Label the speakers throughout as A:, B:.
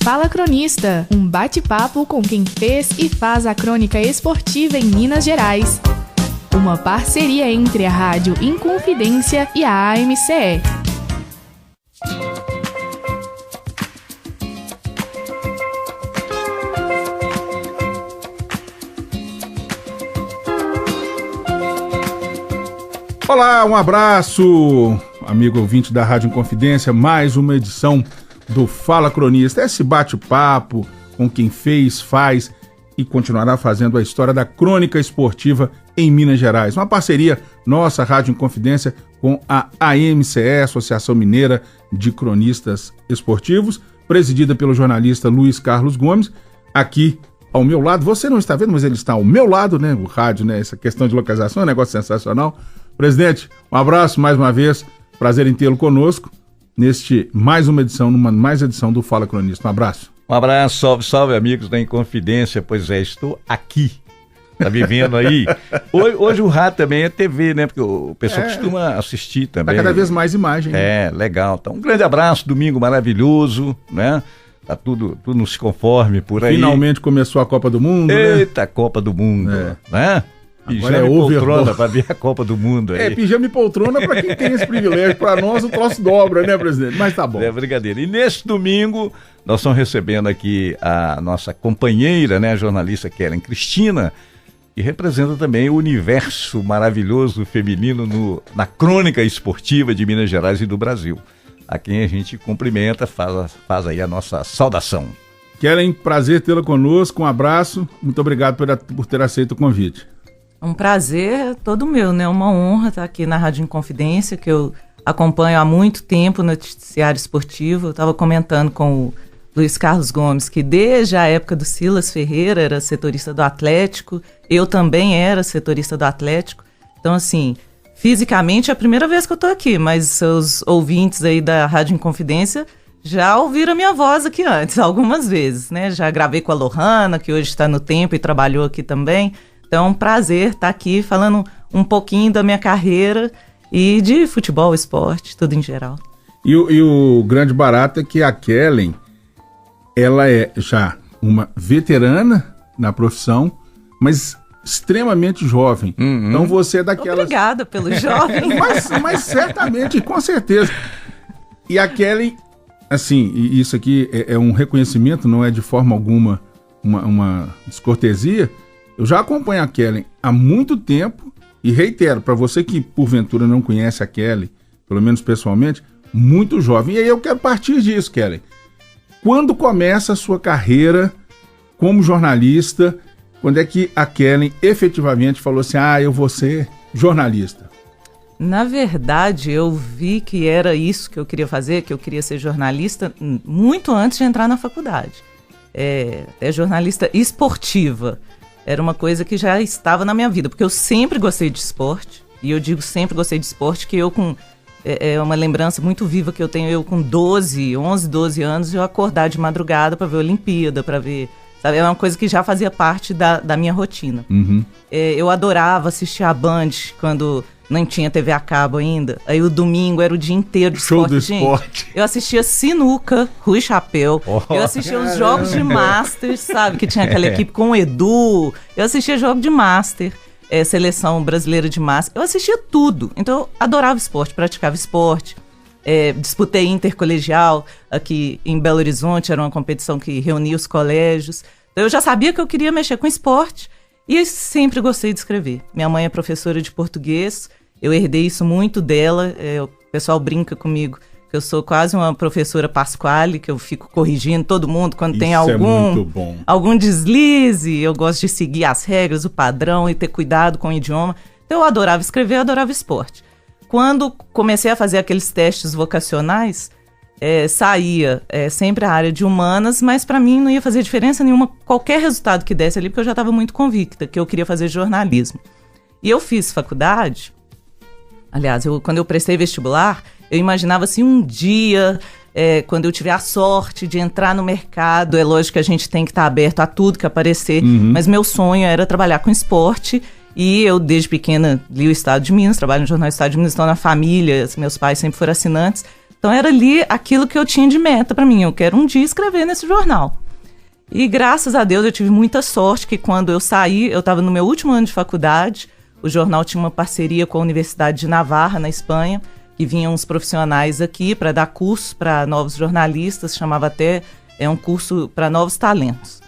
A: Fala Cronista, um bate-papo com quem fez e faz a crônica esportiva em Minas Gerais. Uma parceria entre a Rádio Inconfidência e a AMCE.
B: Olá, um abraço, amigo ouvinte da Rádio Inconfidência, mais uma edição do Fala Cronista, esse bate-papo com quem fez, faz e continuará fazendo a história da crônica esportiva em Minas Gerais. Uma parceria nossa, Rádio Inconfidência, com a AMCE, Associação Mineira de Cronistas Esportivos, presidida pelo jornalista Luiz Carlos Gomes, aqui ao meu lado. Você não está vendo, mas ele está ao meu lado, né? O rádio, né? Essa questão de localização é um negócio sensacional. Presidente, um abraço mais uma vez, prazer em tê-lo conosco neste numa mais edição do Fala Cronista. Um abraço.
C: Um abraço, salve, salve amigos da Inconfidência, pois é, estou aqui, tá me vendo aí. Hoje o rádio também é TV, né, porque o pessoal costuma assistir também.
B: Tá cada vez mais imagem. Né?
C: É, legal. Então um grande abraço, domingo maravilhoso, né, tá tudo nos conforme por aí.
B: Finalmente começou a Copa do Mundo,
C: Eita, né? Copa do Mundo, né?
B: Agora
C: pijama e poltrona para ver a Copa do Mundo aí.
B: Pijama e poltrona para quem tem esse privilégio. Para nós o troço dobra, né, presidente? Mas tá bom.
C: É brincadeira. E neste domingo nós estamos recebendo aqui a nossa companheira, né, a jornalista Kellen Cristina, que representa também o universo maravilhoso feminino na crônica esportiva de Minas Gerais e do Brasil. A quem a gente cumprimenta, faz aí a nossa saudação.
B: Kellen, prazer tê-la conosco, um abraço, muito obrigado por ter aceito o convite.
D: Um prazer todo meu, né? Uma honra estar aqui na Rádio Inconfidência, que eu acompanho há muito tempo no noticiário esportivo. Eu estava comentando com o Luiz Carlos Gomes que desde a época do Silas Ferreira era setorista do Atlético, eu também era setorista do Atlético. Então, assim, fisicamente é a primeira vez que eu estou aqui, mas seus ouvintes aí da Rádio Inconfidência já ouviram a minha voz aqui antes, algumas vezes, né? Já gravei com a Lohana, que hoje está no Tempo e trabalhou aqui também. Então, é um prazer estar aqui falando um pouquinho da minha carreira e de futebol, esporte, tudo em geral.
B: E o grande barato é que a Kellen, ela é já uma veterana na profissão, mas extremamente jovem. Então você é daquelas...
D: Obrigada pelo jovem.
B: mas certamente, com certeza. E a Kellen, assim, isso aqui é um reconhecimento, não é de forma alguma uma descortesia. Eu já acompanho a Kellen há muito tempo e reitero, para você que porventura não conhece a Kellen, pelo menos pessoalmente, muito jovem. E aí eu quero partir disso, Kellen. Quando começa a sua carreira como jornalista, quando é que a Kellen efetivamente falou assim, eu vou ser jornalista?
D: Na verdade, eu vi que era isso que eu queria fazer, que eu queria ser jornalista muito antes de entrar na faculdade. É jornalista esportiva. Era uma coisa que já estava na minha vida, porque eu sempre gostei de esporte, e eu digo sempre gostei de esporte, que eu é uma lembrança muito viva que eu tenho, eu com 11, 12 anos, eu acordar de madrugada para ver a Olimpíada, para ver, sabe, é uma coisa que já fazia parte da minha rotina. Eu adorava assistir a Band, quando não tinha TV a cabo ainda, aí o domingo era o dia inteiro de
B: show
D: esporte.
B: Do
D: gente,
B: esporte.
D: Eu assistia sinuca, Rui Chapéu, eu assistia os jogos de Masters, sabe, que tinha aquela equipe com o Edu, eu assistia jogo de Master, seleção brasileira de Master, eu assistia tudo, então eu adorava esporte, praticava esporte, disputei intercolegial aqui em Belo Horizonte, era uma competição que reunia os colégios, então eu já sabia que eu queria mexer com esporte, e eu sempre gostei de escrever. Minha mãe é professora de português, eu herdei isso muito dela, o pessoal brinca comigo que eu sou quase uma professora Pasquale, que eu fico corrigindo todo mundo quando tem algum deslize, eu gosto de seguir as regras, o padrão e ter cuidado com o idioma. Então eu adorava escrever, eu adorava esporte. Quando comecei a fazer aqueles testes vocacionais, saía sempre a área de humanas, mas para mim não ia fazer diferença nenhuma qualquer resultado que desse ali, porque eu já estava muito convicta que eu queria fazer jornalismo. E eu fiz faculdade, aliás, quando eu prestei vestibular, eu imaginava assim, um dia, quando eu tiver a sorte de entrar no mercado, é lógico que a gente tem que estar aberto a tudo que aparecer, mas meu sonho era trabalhar com esporte, e eu desde pequena li o Estado de Minas, trabalho no jornal Estado de Minas, então na família, meus pais sempre foram assinantes. Então era ali aquilo que eu tinha de meta para mim. Eu quero um dia escrever nesse jornal. E graças a Deus eu tive muita sorte que quando eu saí, eu estava no meu último ano de faculdade, o jornal tinha uma parceria com a Universidade de Navarra, na Espanha, que vinham uns profissionais aqui para dar curso para novos jornalistas, chamava até um curso para novos talentos.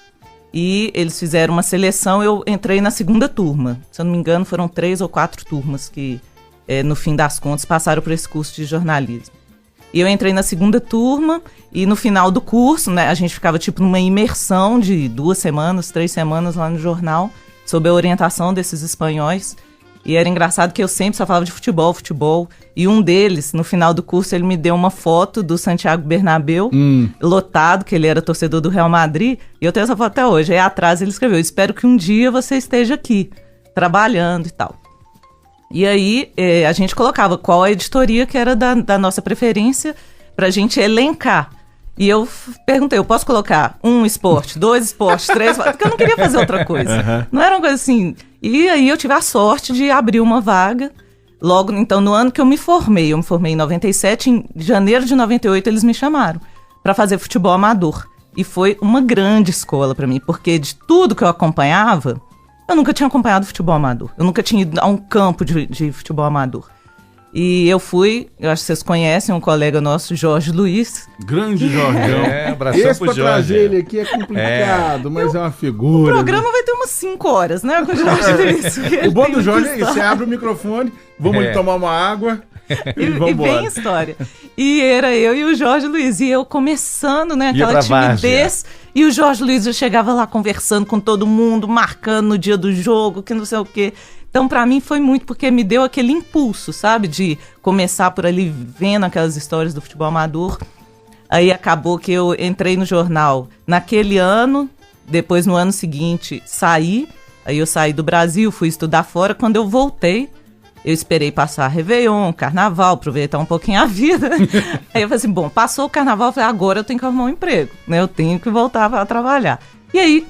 D: E eles fizeram uma seleção, eu entrei na segunda turma. Se eu não me engano, foram 3 ou 4 turmas que, no fim das contas, passaram por esse curso de jornalismo. E eu entrei na segunda turma e no final do curso, né, a gente ficava tipo numa imersão de 2 semanas, 3 semanas lá no jornal, sob a orientação desses espanhóis. E era engraçado que eu sempre só falava de futebol. E um deles, no final do curso, ele me deu uma foto do Santiago Bernabéu, lotado, que ele era torcedor do Real Madrid. E eu tenho essa foto até hoje. Aí atrás ele escreveu: espero que um dia você esteja aqui, trabalhando e tal. E aí a gente colocava qual a editoria que era da nossa preferência pra gente elencar. E eu perguntei, eu posso colocar 1 esporte, 2 esportes, 3... Porque eu não queria fazer outra coisa. Não era uma coisa assim... E aí eu tive a sorte de abrir uma vaga. Logo, então, no ano que eu me formei em 97, em janeiro de 98 eles me chamaram para fazer futebol amador. E foi uma grande escola para mim, porque de tudo que eu acompanhava, eu nunca tinha acompanhado futebol amador. Eu nunca tinha ido a um campo de futebol amador. E eu fui, eu acho que vocês conhecem um colega nosso, Jorge Luiz.
B: Grande Jorgão.
C: Abração
B: Esse
C: pro
B: pra
C: Jorge.
B: trazer ele aqui é complicado, mas é uma figura.
D: O programa vai ter umas 5 horas, né? Com o Jorge Luiz.
B: O bom do Jorge é isso, você abre o microfone, vamos ali tomar uma água e vamos embora.
D: E vem história. E era eu e o Jorge Luiz, e eu começando, né, aquela timidez, e o Jorge Luiz já chegava lá conversando com todo mundo, marcando no dia do jogo, que não sei o quê. Então, pra mim, foi muito, porque me deu aquele impulso, sabe? De começar por ali, vendo aquelas histórias do futebol amador. Aí acabou que eu entrei no jornal naquele ano, depois no ano seguinte saí. Aí eu saí do Brasil, fui estudar fora. Quando eu voltei, eu esperei passar Réveillon, Carnaval, aproveitar um pouquinho a vida. Aí eu falei assim, bom, passou o Carnaval, eu falei, agora eu tenho que arrumar um emprego, né? Eu tenho que voltar a trabalhar. E aí,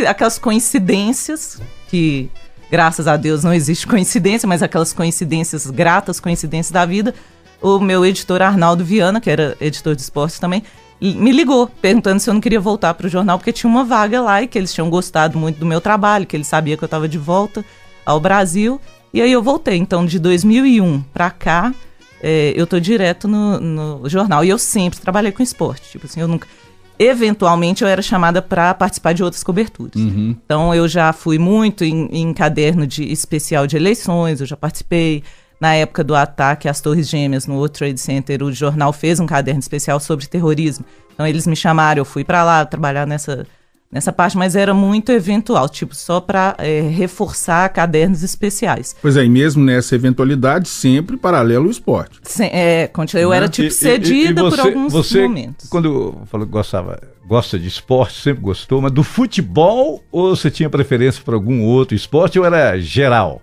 D: aquelas coincidências que... Graças a Deus não existe coincidência, mas aquelas coincidências gratas, coincidências da vida. O meu editor Arnaldo Viana, que era editor de esportes também, me ligou perguntando se eu não queria voltar para o jornal, porque tinha uma vaga lá e que eles tinham gostado muito do meu trabalho, que ele sabia que eu estava de volta ao Brasil. E aí eu voltei. Então, de 2001 para cá, eu tô direto no jornal. E eu sempre trabalhei com esporte. Tipo assim, eu nunca... Eventualmente eu era chamada para participar de outras coberturas. Então eu já fui muito em caderno especial de eleições, eu já participei. Na época do ataque às Torres Gêmeas no World Trade Center, o jornal fez um caderno especial sobre terrorismo. Então eles me chamaram, eu fui para lá trabalhar nessa parte, mas era muito eventual, tipo só para reforçar cadernos especiais.
B: Pois é, e mesmo nessa eventualidade, sempre paralelo ao esporte.
D: Eu era tipo cedida por alguns momentos.
C: Quando falou que gosta de esporte, sempre gostou, mas do futebol ou você tinha preferência por algum outro esporte ou era geral?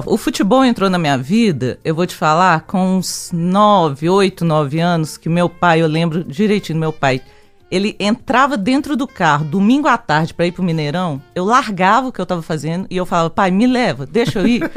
D: O futebol entrou na minha vida, eu vou te falar, com uns 8, 9 anos, que meu pai, eu lembro direitinho do meu pai, ele entrava dentro do carro, domingo à tarde, para ir pro Mineirão, eu largava o que eu tava fazendo e eu falava, pai, me leva, deixa eu ir.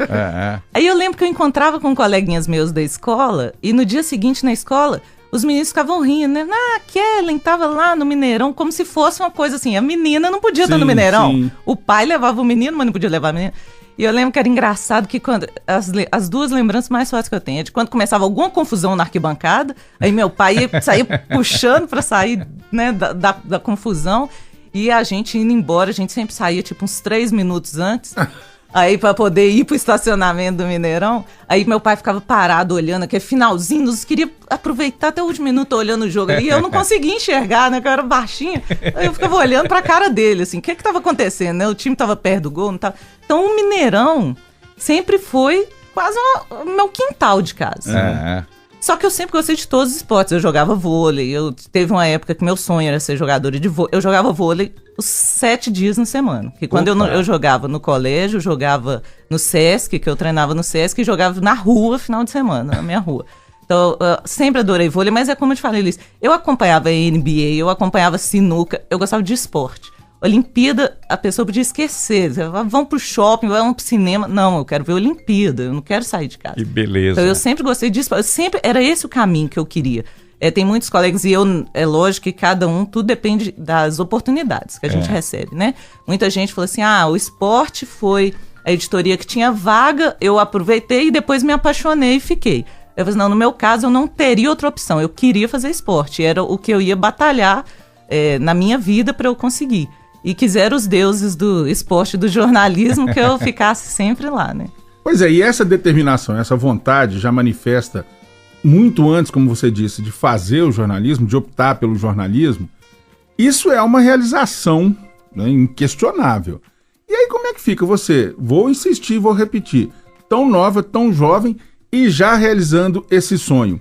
D: Aí eu lembro que eu encontrava com coleguinhas meus da escola e no dia seguinte na escola, os meninos ficavam rindo, né? A Kellen tava lá no Mineirão, como se fosse uma coisa assim, a menina não podia estar no Mineirão. Sim. O pai levava o menino, mas não podia levar a menina. E eu lembro que era engraçado que quando as 2 lembranças mais fortes que eu tenho é de quando começava alguma confusão na arquibancada, aí meu pai saía puxando para sair, né, da confusão, e a gente indo embora, a gente sempre saía tipo uns 3 minutos antes, aí para poder ir pro estacionamento do Mineirão. Aí meu pai ficava parado olhando aquele finalzinho, nós queria aproveitar até o último minuto olhando o jogo ali, e eu não conseguia enxergar, né, que eu era baixinha. Aí eu ficava olhando pra cara dele, assim, o que tava acontecendo, né? O time tava perto do gol, não tava... Então o Mineirão sempre foi quase o meu quintal de casa. Só que eu sempre gostei de todos os esportes. Eu jogava vôlei, teve uma época que meu sonho era ser jogadora de vôlei. Eu jogava vôlei os 7 dias na semana. Porque quando eu jogava no colégio, eu jogava no Sesc, que eu treinava no Sesc, e jogava na rua, final de semana, na minha rua. Então, eu sempre adorei vôlei, mas é como eu te falei, Luiz, eu acompanhava NBA, eu acompanhava sinuca, eu gostava de esporte. Olimpíada, a pessoa podia esquecer. Vamos pro shopping, vamos pro cinema. Não, eu quero ver Olimpíada, eu não quero sair de casa.
C: Que beleza.
D: Então eu sempre gostei disso, era esse o caminho que eu queria. Tem muitos colegas, e é lógico que cada um, tudo depende das oportunidades que a gente recebe, né? Muita gente falou assim, o esporte foi a editoria que tinha vaga, eu aproveitei e depois me apaixonei e fiquei. Eu falei, não, no meu caso eu não teria outra opção, eu queria fazer esporte, era o que eu ia batalhar na minha vida para eu conseguir. E quiseram os deuses do esporte e do jornalismo que eu ficasse sempre lá, né?
B: Pois é, e essa determinação, essa vontade já manifesta muito antes, como você disse, de fazer o jornalismo, de optar pelo jornalismo. Isso é uma realização, né, inquestionável. E aí como é que fica você? Vou insistir, vou repetir. Tão nova, tão jovem e já realizando esse sonho.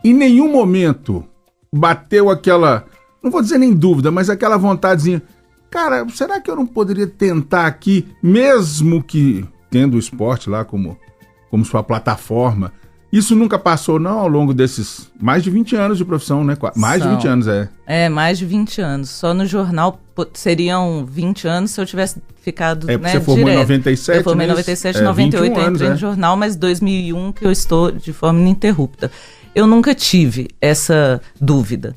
B: Em nenhum momento bateu aquela, não vou dizer nem dúvida, mas aquela vontadezinha. Cara, será que eu não poderia tentar aqui, mesmo que tendo o esporte lá como sua plataforma? Isso nunca passou, não, ao longo desses mais de 20 anos de profissão, né? Mais de 20 anos,
D: mais de 20 anos. Só no jornal seriam 20 anos se eu tivesse ficado,
B: porque você formou
D: direto.
B: Em 97,
D: eu formei em 97, 98 eu entrei no jornal, mas 2001 que eu estou de forma ininterrupta. Eu nunca tive essa dúvida.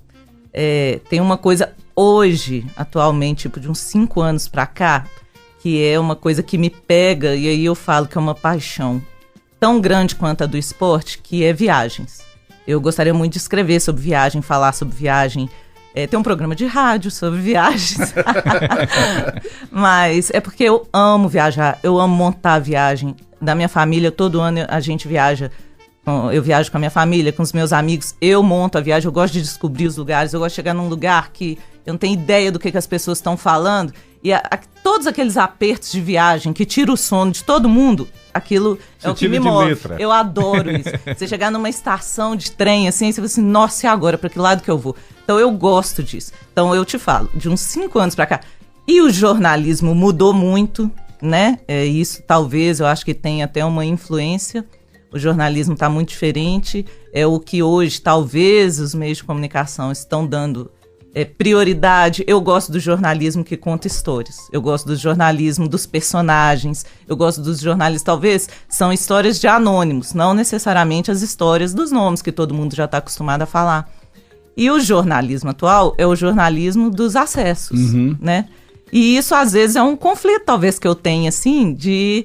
D: Tem uma coisa hoje, atualmente, tipo de uns 5 anos pra cá, que é uma coisa que me pega, e aí eu falo que é uma paixão tão grande quanto a do esporte, que é viagens. Eu gostaria muito de escrever sobre viagem, falar sobre viagem. Tem um programa de rádio sobre viagens. Mas é porque eu amo viajar, eu amo montar a viagem. Da minha família, todo ano a gente viaja. Eu viajo com a minha família, com os meus amigos. Eu monto a viagem, eu gosto de descobrir os lugares. Eu gosto de chegar num lugar que eu não tenho ideia do que as pessoas estão falando. E todos aqueles apertos de viagem que tira o sono de todo mundo, aquilo é o que me move. Letra. Eu adoro isso. Você chegar numa estação de trem, assim, você fala assim, nossa, e agora? Para que lado que eu vou? Então eu gosto disso. Então eu te falo, de uns 5 anos para cá. E o jornalismo mudou muito, né? Isso talvez, eu acho que tem até uma influência. O jornalismo está muito diferente. É o que hoje, talvez, os meios de comunicação estão dando prioridade. Eu gosto do jornalismo que conta histórias. Eu gosto do jornalismo dos personagens. Eu gosto dos jornalistas, talvez, são histórias de anônimos, não necessariamente as histórias dos nomes que todo mundo já está acostumado a falar. E o jornalismo atual é o jornalismo dos acessos, né? E isso, às vezes, é um conflito, talvez, que eu tenha, assim, de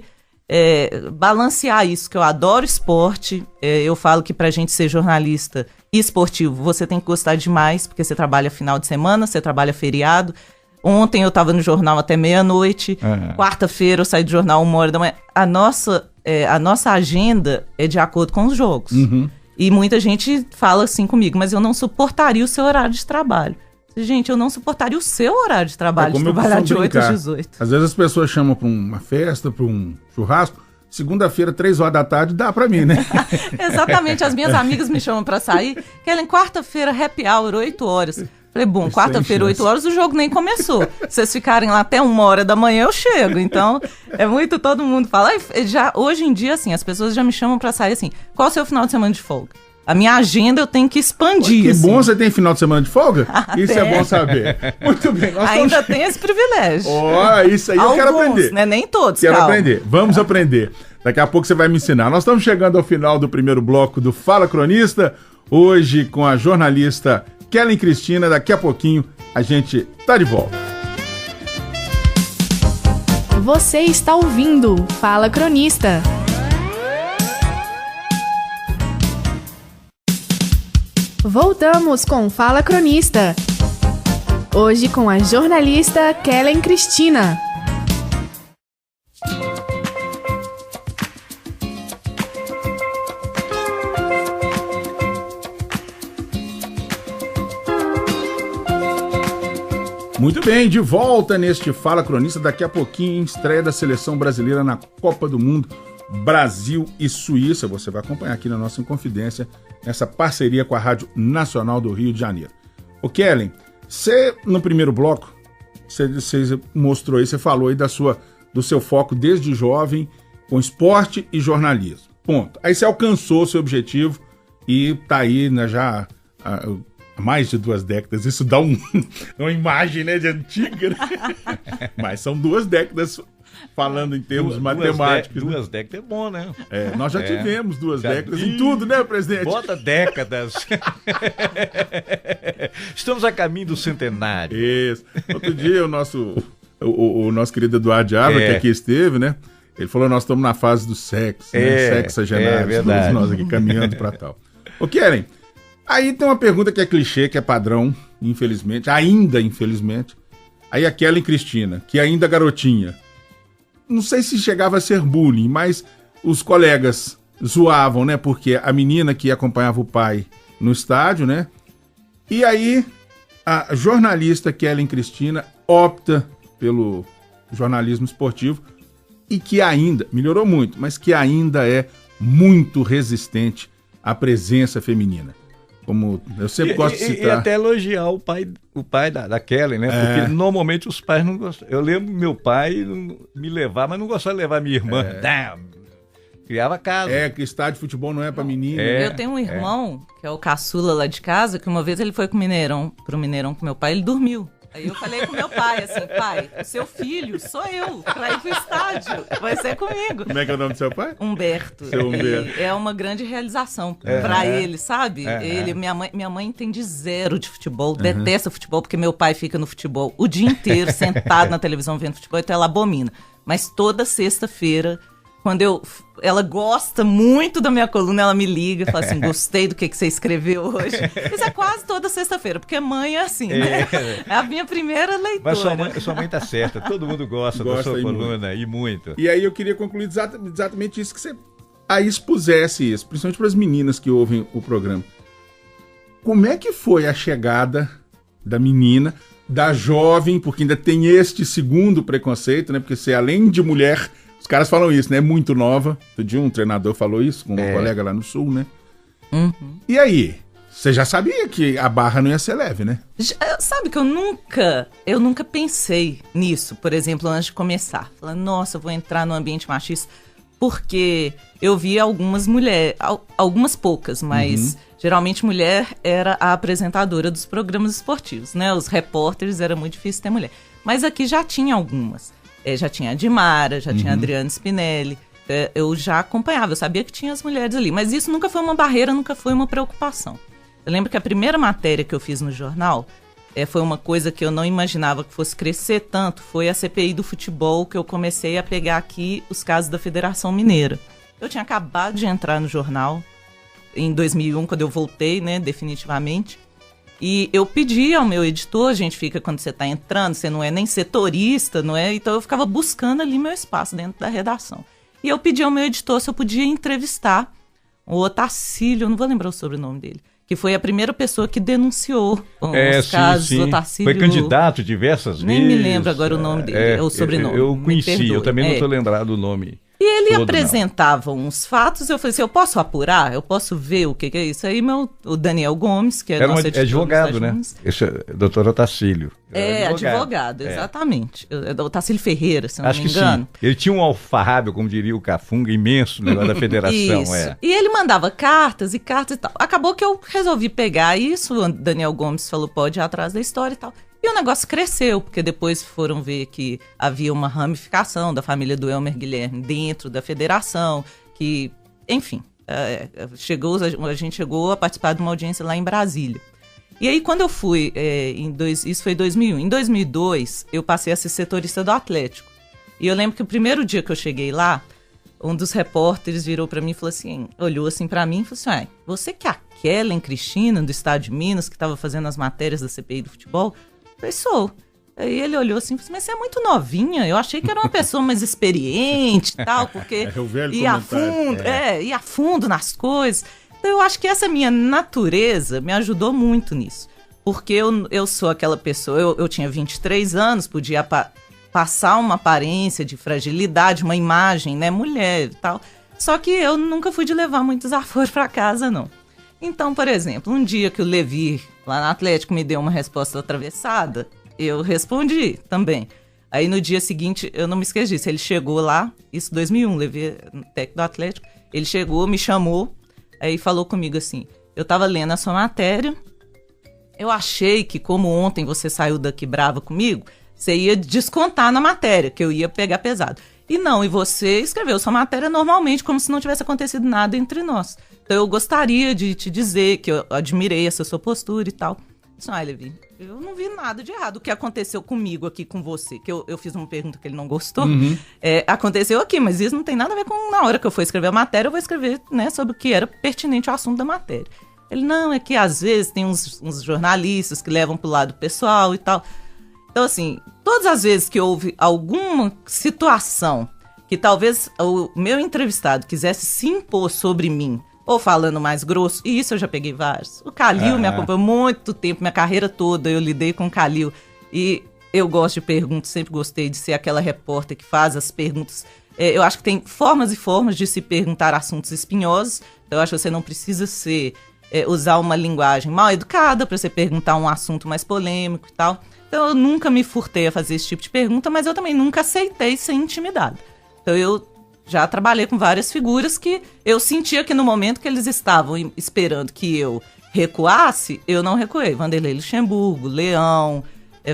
D: balancear isso, que eu adoro esporte. Eu falo que pra gente ser jornalista esportivo, você tem que gostar demais, porque você trabalha final de semana, você trabalha feriado. Ontem eu estava no jornal até meia-noite, quarta-feira eu saí do jornal 1h da manhã. A nossa agenda é de acordo com os jogos. E muita gente fala assim comigo, mas eu não suportaria o seu horário de trabalho. Gente, eu não suportaria o seu horário de trabalho, de trabalhar de 8 às 18.
B: Às vezes as pessoas chamam para uma festa, para um churrasco, segunda-feira, 3 horas da tarde, dá pra mim, né?
D: Exatamente, as minhas amigas me chamam pra sair, querem quarta-feira, happy hour, 8 horas. Falei, bom, quarta-feira, 8 horas, o jogo nem começou. Se vocês ficarem lá até 1h da manhã, eu chego. Então, é muito, todo mundo fala. Hoje em dia, assim, as pessoas já me chamam pra sair assim, qual é o seu final de semana de folga? A minha agenda eu tenho que expandir.
B: Que
D: assim.
B: Bom, você tem final de semana de folga? Isso é bom saber. Muito bem.
D: Ainda tem esse privilégio.
B: Isso aí alguns, eu quero aprender.
D: Né? Nem todos,
B: Quero aprender. Vamos aprender. Daqui a pouco você vai me ensinar. Nós estamos chegando ao final do primeiro bloco do Fala Cronista. Hoje com a jornalista Kellen Cristina. Daqui a pouquinho a gente tá de volta.
A: Você está ouvindo Fala Cronista. Voltamos com Fala Cronista. Hoje com a jornalista Kellen Cristina.
B: Muito bem, de volta neste Fala Cronista. Daqui a pouquinho, estreia da Seleção Brasileira na Copa do Mundo, Brasil e Suíça. Você vai acompanhar aqui na nossa Inconfidência, nessa parceria com a Rádio Nacional do Rio de Janeiro. Ô Kellen, você no primeiro bloco, você mostrou aí, você falou aí do seu foco desde jovem com esporte e jornalismo. Ponto. Aí você alcançou o seu objetivo e tá aí, né, já mais de 2 décadas. Isso dá uma imagem, né, de antiga, né? Mas são 2 décadas falando em termos matemáticos.
C: 2 décadas é bom, né?
B: Nós já tivemos 2 décadas em tudo, né, presidente?
C: Bota décadas. Estamos a caminho do centenário.
B: Isso. Outro dia o nosso querido Eduardo Ávila, que aqui esteve, né? Ele falou, nós estamos na fase do sexo, né? Sexagenário, todos nós aqui caminhando para tal. Ô, Keren, aí tem uma pergunta que é clichê, que é padrão, infelizmente, ainda infelizmente. Aí a Kellen Cristina, que ainda garotinha, não sei se chegava a ser bullying, mas os colegas zoavam, né? Porque a menina que acompanhava o pai no estádio, né? E aí a jornalista Kellen Cristina opta pelo jornalismo esportivo e que ainda, melhorou muito, mas que ainda é muito resistente à presença feminina. Como eu sempre gosto de citar.
C: E até elogiar o pai da Kellen, né? Porque normalmente os pais não gostam. Eu lembro meu pai me levar, mas não gostava de levar minha irmã. Criava casa.
B: Que estádio de futebol não é pra menina.
D: Eu tenho um irmão, que é o caçula lá de casa, que uma vez ele foi pro Mineirão com meu pai, ele dormiu. Aí eu falei com meu pai, assim, pai, o seu filho sou eu, pra ir pro estádio, vai ser comigo.
B: Como é que é o nome do seu pai?
D: Humberto.
B: Seu Humberto.
D: É uma grande realização pra ele, sabe? Minha mãe entende zero de futebol, detesta futebol, porque meu pai fica no futebol o dia inteiro, sentado na televisão vendo futebol, então ela abomina. Mas toda sexta-feira, quando ela gosta muito da minha coluna, ela me liga e fala assim, gostei do que você escreveu hoje. Isso é quase toda sexta-feira, porque mãe é assim, né? É a minha primeira leitura.
C: Mas sua mãe tá certa, todo mundo gosta da sua coluna, e muito.
B: E aí eu queria concluir exatamente isso, que você aí expusesse isso, principalmente para as meninas que ouvem o programa. Como é que foi a chegada da menina, da jovem, porque ainda tem este segundo preconceito, né? Porque você, além de mulher... Os caras falam isso, né? Muito nova. Outro dia um treinador falou isso com um colega lá no Sul, né? E aí? Você já sabia que a barra não ia ser leve, né?
D: Sabe que eu nunca pensei nisso, por exemplo, antes de começar. Falando, nossa, eu vou entrar no ambiente machista. Porque eu vi algumas mulheres, algumas poucas, mas geralmente mulher era a apresentadora dos programas esportivos, né? Os repórteres, era muito difícil ter mulher. Mas aqui já tinha algumas. Já tinha a Dimara, já tinha a Adriana Spinelli, eu já acompanhava, eu sabia que tinha as mulheres ali, mas isso nunca foi uma barreira, nunca foi uma preocupação. Eu lembro que a primeira matéria que eu fiz no jornal foi uma coisa que eu não imaginava que fosse crescer tanto, foi a CPI do futebol, que eu comecei a pegar aqui os casos da Federação Mineira. Eu tinha acabado de entrar no jornal em 2001, quando eu voltei, né, definitivamente. E eu pedi ao meu editor, a gente fica quando você está entrando, você não é nem setorista, não é? Então eu ficava buscando ali meu espaço dentro da redação. E eu pedi ao meu editor se eu podia entrevistar o Otacílio, eu não vou lembrar o sobrenome dele, que foi a primeira pessoa que denunciou os casos do Otacílio.
C: Foi candidato diversas vezes.
D: Nem me lembro agora o nome dele, o sobrenome.
C: Eu conheci, eu também não estou lembrado do nome.
D: E ele apresentava uns fatos, eu falei assim, eu posso apurar? Eu posso ver o que é isso? Aí o Daniel Gomes, que é nosso editor,
C: advogado, né? Esse é o doutor Otacílio.
D: Advogado, exatamente. O Otacílio Ferreira, se não me engano.
C: Sim. Ele tinha um alfarrábio, como diria o Cafunga, imenso, negócio da federação.
D: Isso. E ele mandava cartas e tal. Acabou que eu resolvi pegar isso, o Daniel Gomes falou, pode ir atrás da história e tal. E o negócio cresceu, porque depois foram ver que havia uma ramificação da família do Elmer Guilherme dentro da federação, que, enfim, a gente chegou a participar de uma audiência lá em Brasília. E aí, quando eu fui, isso foi em 2001, em 2002, eu passei a ser setorista do Atlético. E eu lembro que o primeiro dia que eu cheguei lá, um dos repórteres virou pra mim e falou assim, olhou assim pra mim e falou assim, você que é a Kellen Cristina, do Estado de Minas, que estava fazendo as matérias da CPI do futebol? Eu falei, sou. Aí ele olhou assim e falou, mas você é muito novinha, eu achei que era uma pessoa mais experiente e tal, porque ia a fundo nas coisas. Então eu acho que essa minha natureza me ajudou muito nisso, porque eu sou aquela pessoa, eu tinha 23 anos, podia passar uma aparência de fragilidade, uma imagem, né, mulher e tal, só que eu nunca fui de levar muitos aforos para casa, não. Então, por exemplo, um dia que o Levi, lá no Atlético, me deu uma resposta atravessada, eu respondi também. Aí no dia seguinte, eu não me esqueci disso, ele chegou lá, isso 2001, Levi, técnico do Atlético, ele chegou, me chamou, aí falou comigo assim, eu tava lendo a sua matéria Eu achei que, como ontem você saiu daqui brava comigo, você ia descontar na matéria, que eu ia pegar pesado. E não, e você escreveu sua matéria normalmente, como se não tivesse acontecido nada entre nós. Então eu gostaria de te dizer que eu admirei essa sua postura e tal. Olha, Levi, eu não vi nada de errado. O que aconteceu comigo aqui com você, que eu fiz uma pergunta que ele não gostou, aconteceu aqui, mas isso não tem nada a ver com na hora que eu for escrever a matéria, eu vou escrever, né, sobre o que era pertinente ao assunto da matéria. Ele, não, é que às vezes tem uns jornalistas que levam pro lado pessoal e tal. Então, assim, todas as vezes que houve alguma situação que talvez o meu entrevistado quisesse se impor sobre mim, ou falando mais grosso, e isso eu já peguei vários. O Calil me acompanhou muito tempo, minha carreira toda, eu lidei com o Calil. E eu gosto de perguntas, sempre gostei de ser aquela repórter que faz as perguntas. Eu acho que tem formas e formas de se perguntar assuntos espinhosos. Então, eu acho que você não precisa usar uma linguagem mal educada para você perguntar um assunto mais polêmico e tal. Então, eu nunca me furtei a fazer esse tipo de pergunta, mas eu também nunca aceitei ser intimidada. Então, eu já trabalhei com várias figuras que eu sentia que no momento que eles estavam esperando que eu recuasse, eu não recuei. Vanderlei Luxemburgo, Leão,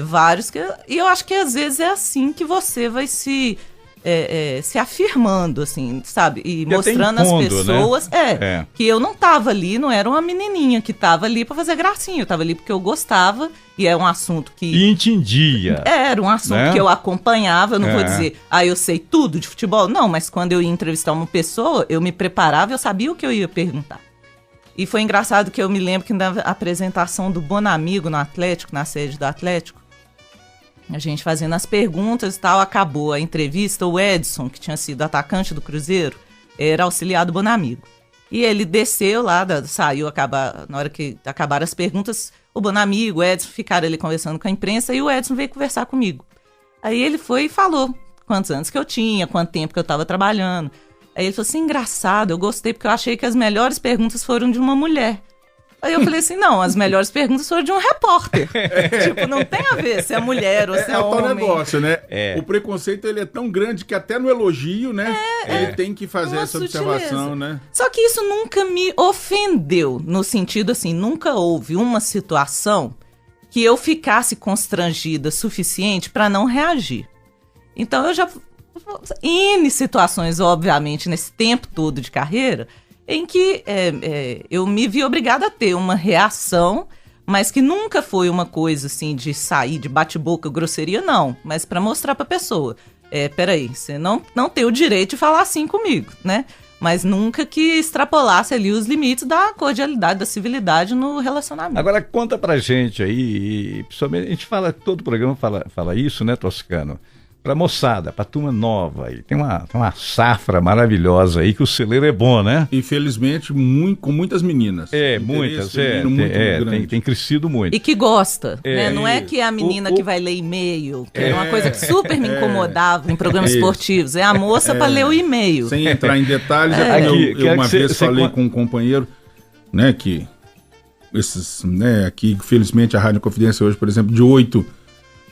D: vários que... E eu acho que às vezes é assim que você vai se afirmando, assim, sabe? E mostrando às pessoas, né? Que eu não tava ali, não era uma menininha que tava ali pra fazer gracinha, eu tava ali porque eu gostava, e é um assunto que...
C: E entendia.
D: Era um assunto, né, que eu acompanhava, eu não vou dizer, eu sei tudo de futebol, não, mas quando eu ia entrevistar uma pessoa, eu me preparava, eu sabia o que eu ia perguntar. E foi engraçado que eu me lembro que na apresentação do Bonamigo no Atlético, na sede do Atlético, a gente fazendo as perguntas e tal, acabou a entrevista, o Edson, que tinha sido atacante do Cruzeiro, era auxiliar do Bonamigo. E ele desceu lá, saiu, na hora que acabaram as perguntas, o Bonamigo, o Edson ficaram ali conversando com a imprensa e o Edson veio conversar comigo. Aí ele foi e falou quantos anos que eu tinha, quanto tempo que eu estava trabalhando. Aí ele falou assim, engraçado, eu gostei porque eu achei que as melhores perguntas foram de uma mulher. Aí eu falei assim, não, as melhores perguntas foram de um repórter. Tipo, não tem a ver se é mulher ou se é homem. É o tal
B: negócio, né? O preconceito, ele é tão grande que até no elogio, né? Ele tem que fazer essa observação, né?
D: Só que isso nunca me ofendeu, no sentido assim, nunca houve uma situação que eu ficasse constrangida suficiente para não reagir. Então eu já... N situações, obviamente, nesse tempo todo de carreira... em que eu me vi obrigada a ter uma reação, mas que nunca foi uma coisa assim de sair de bate-boca, grosseria, não. Mas para mostrar para a pessoa, peraí, você não tem o direito de falar assim comigo, né? Mas nunca que extrapolasse ali os limites da cordialidade, da civilidade no relacionamento.
C: Agora conta pra gente aí, e principalmente a gente fala, todo o programa fala isso, né, Toscano? Pra moçada, pra turma nova aí. Tem uma safra maravilhosa aí que o celeiro é bom, né?
B: Infelizmente, com muitas meninas.
C: Muitas, tem crescido muito.
D: E que gosta, né? Não é que é a menina que vai ler e-mail, que é uma coisa que super me incomodava em programas esportivos. É a moça pra ler o e-mail.
B: Sem entrar em detalhes, eu uma vez falei com um companheiro, né, que aqui, felizmente, a Rádio Confidência hoje, por exemplo, de 8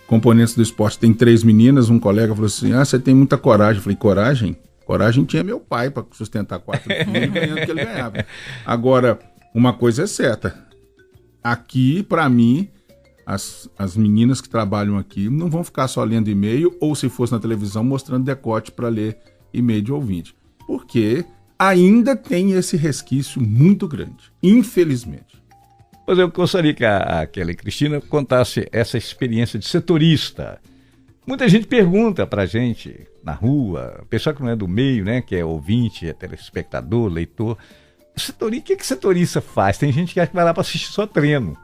B: componentes do esporte, tem 3 meninas, um colega falou assim, você tem muita coragem. Eu falei, coragem? Coragem tinha meu pai para sustentar 4 filhos ganhando o que ele ganhava. Agora, uma coisa é certa, aqui, para mim, as meninas que trabalham aqui não vão ficar só lendo e-mail, ou se fosse na televisão, mostrando decote para ler e-mail de ouvinte. Porque ainda tem esse resquício muito grande, infelizmente.
C: Pois eu gostaria que a Kellen Cristina contasse essa experiência de setorista. Muita gente pergunta pra gente na rua, pessoal que não é do meio, né, que é ouvinte, é telespectador, leitor, o que setorista faz? Tem gente que vai lá pra assistir só treino.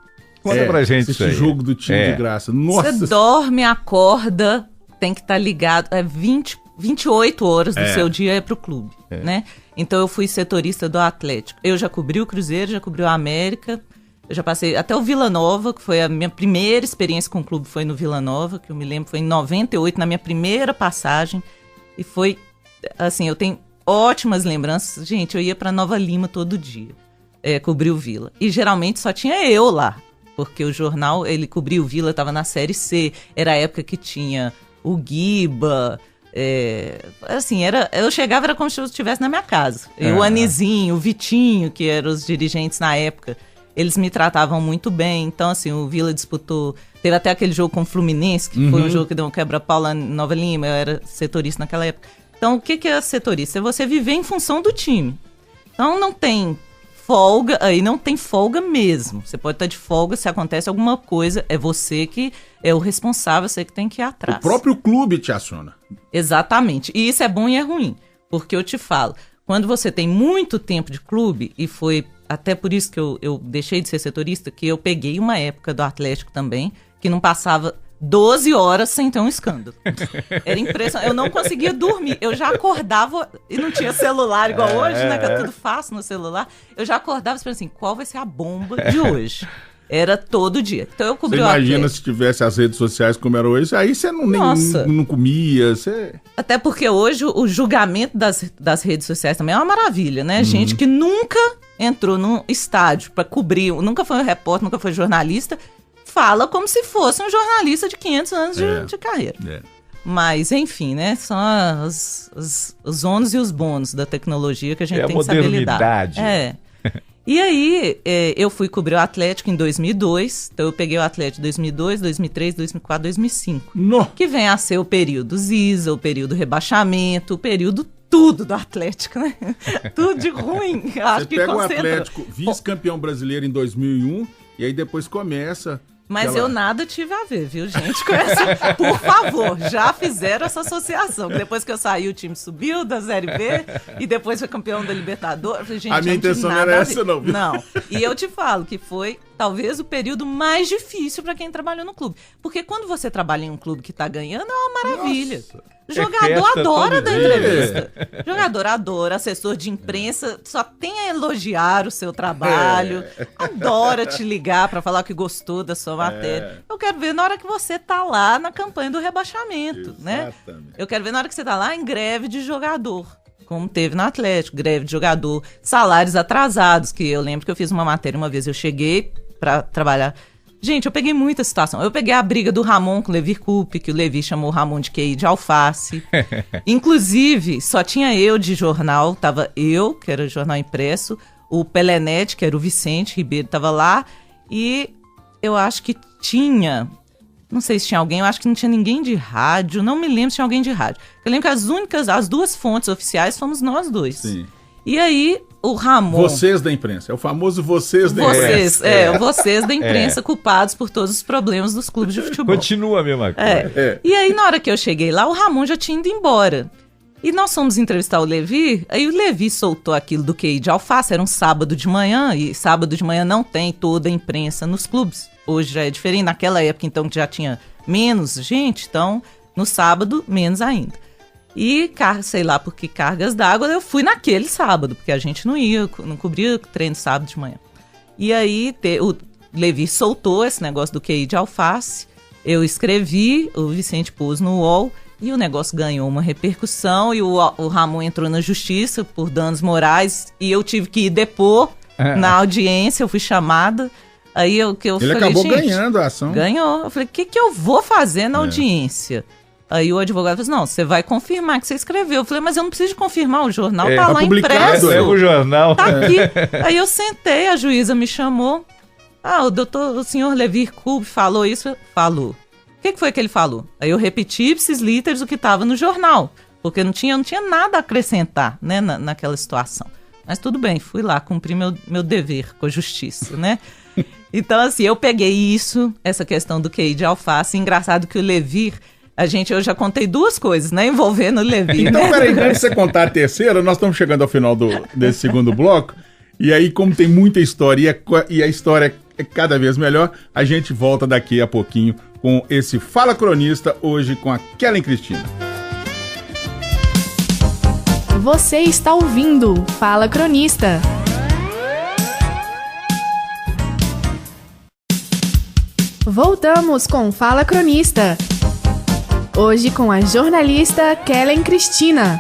C: Conta pra gente isso aí.
B: Esse jogo do time de graça. Nossa.
D: Você dorme, acorda, tem que estar ligado, 28 horas do seu dia é pro clube, né? Então eu fui setorista do Atlético. Eu já cobri o Cruzeiro, já cobri o América. Eu já passei até o Vila Nova, que foi a minha primeira experiência com o clube, foi no Vila Nova, que eu me lembro, foi em 98, na minha primeira passagem. E foi, assim, eu tenho ótimas lembranças. Gente, eu ia pra Nova Lima todo dia, cobrir o Vila. E geralmente só tinha eu lá, porque o jornal, ele cobria o Vila, estava na Série C. Era a época que tinha o Guiba... assim, eu chegava, era como se eu estivesse na minha casa. E o Anizinho, o Vitinho, que eram os dirigentes na época... eles me tratavam muito bem. Então, assim, o Vila disputou... Teve até aquele jogo com o Fluminense, que foi um jogo que deu um quebra-pau lá em Nova Lima. Eu era setorista naquela época. Então, o que é setorista? É você viver em função do time. Então, não tem folga, aí não tem folga mesmo. Você pode estar de folga, se acontece alguma coisa, é você que é o responsável, você que tem que ir atrás.
B: O próprio clube te aciona.
D: Exatamente. E isso é bom e é ruim. Porque eu te falo, quando você tem muito tempo de clube, e foi até por isso que eu deixei de ser setorista, que eu peguei uma época do Atlético também, que não passava 12 horas sem ter um escândalo. Era impressionante. Eu não conseguia dormir. Eu já acordava, e não tinha celular igual hoje, né? Que é tudo fácil no celular. Eu já acordava e pensava assim, qual vai ser a bomba de hoje? Era todo dia. Então eu cobri o Atlético.
B: Imagina se tivesse as redes sociais como era hoje, aí você não comia, você...
D: Até porque hoje o julgamento das redes sociais também é uma maravilha, né? Gente que nunca entrou num estádio para cobrir, nunca foi um repórter, nunca foi jornalista, fala como se fosse um jornalista de 500 anos de carreira. Mas, enfim, né? São os ônus e os bônus da tecnologia que a gente tem que saber lidar. E aí, eu fui cobrir o Atlético em 2002. Então, eu peguei o Atlético em 2002, 2003, 2004, 2005. Que vem a ser o período Ziza, o período rebaixamento, o período tudo do Atlético, né? Tudo de ruim.
B: Você pega o Atlético, vice-campeão brasileiro em 2001, e aí depois começa...
D: Mas eu nada tive a ver, viu, gente? Por favor, já fizeram essa associação. Depois que eu saí, o time subiu da Série B e depois foi campeão da Libertadores. Gente,
B: a minha intenção não era essa, não.
D: Não. E eu te falo que foi talvez o período mais difícil para quem trabalhou no clube. Porque quando você trabalha em um clube que tá ganhando, é uma maravilha.
B: Nossa.
D: Jogador adora dar entrevista. Jogador adora, assessor de imprensa só tem a elogiar o seu trabalho, adora te ligar para falar que gostou da sua matéria. Eu quero ver na hora que você tá lá na campanha do rebaixamento, né? Eu quero ver na hora que você tá lá em greve de jogador, como teve no Atlético, greve de jogador, salários atrasados, que eu lembro que eu fiz uma matéria uma vez, eu cheguei para trabalhar. Gente, eu peguei muita situação. Eu peguei a briga do Ramon com o Levi Coupe, que o Levi chamou o Ramon de QI de alface. Inclusive, só tinha eu de jornal, tava eu, que era jornal impresso, o Pelenete, que era o Vicente Ribeiro, tava lá, e eu acho que tinha, não sei se tinha alguém, eu acho que não tinha ninguém de rádio, não me lembro se tinha alguém de rádio. Eu lembro que as duas fontes oficiais fomos nós dois.
B: Sim.
D: E aí, o Ramon...
B: Vocês da imprensa, é o famoso vocês da imprensa.
D: Vocês da imprensa culpados por todos os problemas dos clubes de futebol.
C: Continua a mesma coisa.
D: E aí, na hora que eu cheguei lá, o Ramon já tinha ido embora. E nós fomos entrevistar o Levi, aí o Levi soltou aquilo do QI de alface, era um sábado de manhã, e sábado de manhã não tem toda a imprensa nos clubes. Hoje já é diferente, naquela época então que já tinha menos gente, então no sábado menos ainda. E, sei lá por que cargas d'água, eu fui naquele sábado, porque a gente não cobria treino sábado de manhã. E aí o Levi soltou esse negócio do QI de alface, eu escrevi, o Vicente pôs no UOL, e o negócio ganhou uma repercussão, e o Ramon entrou na justiça por danos morais, e eu tive que ir depor na audiência, eu fui chamada. Aí ele falei,
B: acabou ganhando a ação.
D: Ganhou. Eu falei, o que eu vou fazer na audiência? Aí o advogado falou assim, não, você vai confirmar que você escreveu. Eu falei, mas eu não preciso de confirmar, o jornal tá lá impresso.
C: O jornal.
D: Tá aqui. Aí eu sentei, a juíza me chamou. O senhor Levi Coupe falou isso? Falou. O que foi que ele falou? Aí eu repeti ipsis literis o que estava no jornal, porque eu não tinha nada a acrescentar, né, naquela situação. Mas tudo bem, fui lá, cumpri meu dever com a justiça, né? Então, assim, eu peguei isso, essa questão do QI de alface. Engraçado que o Levi... eu já contei duas coisas, né? Envolvendo o Levi.
B: Então, peraí, antes de você contar a terceira, nós estamos chegando ao final desse segundo bloco. E aí, como tem muita história e a história é cada vez melhor, a gente volta daqui a pouquinho com esse Fala Cronista, hoje com a Kellen Cristina.
A: Você está ouvindo Fala Cronista. Voltamos com Fala Cronista. Hoje com a jornalista Kellen Cristina.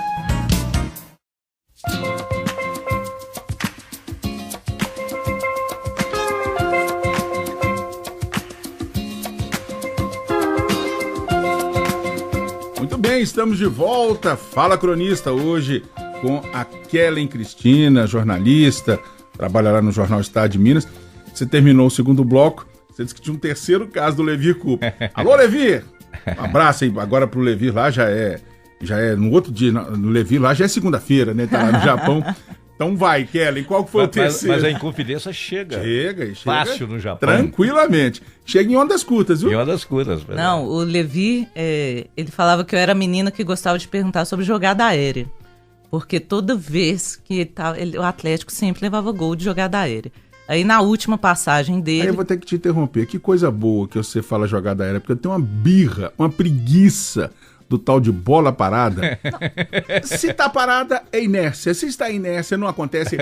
B: Muito bem, estamos de volta. Fala Cronista, hoje com a Kellen Cristina, jornalista, trabalha lá no Jornal Estado de Minas. você terminou o segundo bloco, você disse que tinha um terceiro caso do Levi Cooper. Alô, Levi! Um abraço aí agora pro Levi lá, já é no outro dia, no Levi lá já é segunda-feira, né? Tá lá no Japão. Então vai, Kelly, qual que foi o terceiro?
C: Mas a Inconfidência chega.
B: Chega.
C: Fácil no Japão.
B: Tranquilamente. Chega em ondas curtas, viu?
C: Em ondas curtas. Verdade.
D: Não, o Levi, ele falava que eu era a menina que gostava de perguntar sobre jogada aérea. Porque toda vez que o Atlético sempre levava gol de jogada aérea. Aí na última passagem dele...
B: Aí eu vou ter que te interromper. Que coisa boa que você fala jogada aérea, porque eu tenho uma birra, uma preguiça do tal de bola parada. Se tá parada, é inércia. Se está inércia, não acontece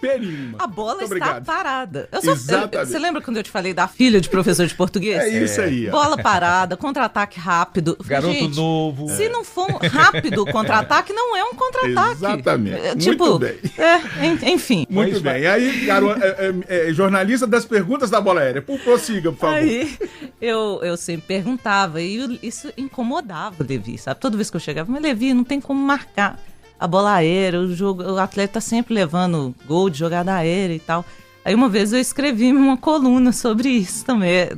B: perima.
D: A bola
B: Muito
D: está
B: obrigado.
D: parada.
B: Exatamente.
D: Você lembra quando eu te falei da filha de professor de português?
B: É isso aí. Ó.
D: Bola parada, contra-ataque rápido.
C: Garoto
D: Gente,
C: novo.
D: Se não for rápido o contra-ataque, não é um contra-ataque.
B: Exatamente.
D: Tipo,
B: muito bem.
D: Enfim.
B: Muito bem. E aí, jornalista das perguntas da bola aérea. Prossiga, por favor.
D: Aí eu sempre perguntava e isso incomodava o Levi, sabe? Toda vez que eu chegava, mas Levi, não tem como marcar a bola aérea, o atleta tá sempre levando gol de jogada aérea e tal. Aí uma vez eu escrevi uma coluna sobre isso também.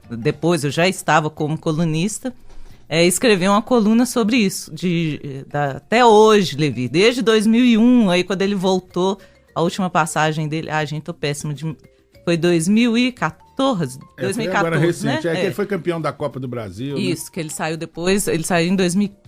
D: Depois eu já estava como colunista, escrevi uma coluna sobre isso, até hoje, Levi, desde 2001, aí quando ele voltou, a última passagem dele, gente, tô péssimo, foi 2014, 2014,
B: agora recente,
D: né?
B: que ele foi campeão da Copa do Brasil.
D: Isso, né? Que ele saiu depois, ele saiu em 2015.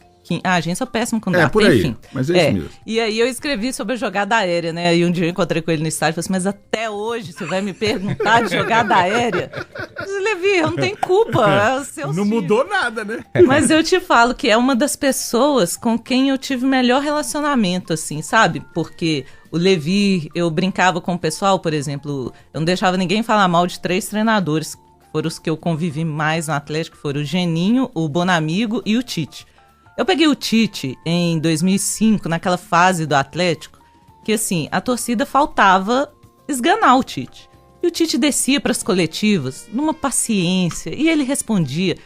D: Gente, sou péssimo com data,
B: por aí,
D: enfim.
B: mas é isso mesmo.
D: E aí eu escrevi sobre a jogada aérea, né? Aí um dia eu encontrei com ele no estádio e falei assim, mas até hoje você vai me perguntar de jogada aérea? Eu disse, Levi, eu não tenho culpa, é o seu
B: Não mudou nada, né?
D: Mas eu te falo que é uma das pessoas com quem eu tive melhor relacionamento, assim, sabe? Porque o Levi, eu brincava com o pessoal, por exemplo, eu não deixava ninguém falar mal de 3 treinadores, que foram os que eu convivi mais no Atlético, foram o Geninho, o Bonamigo e o Tite. Eu peguei o Tite em 2005, naquela fase do Atlético, que assim, a torcida faltava esganar o Tite. E o Tite descia para as coletivas numa paciência e ele respondia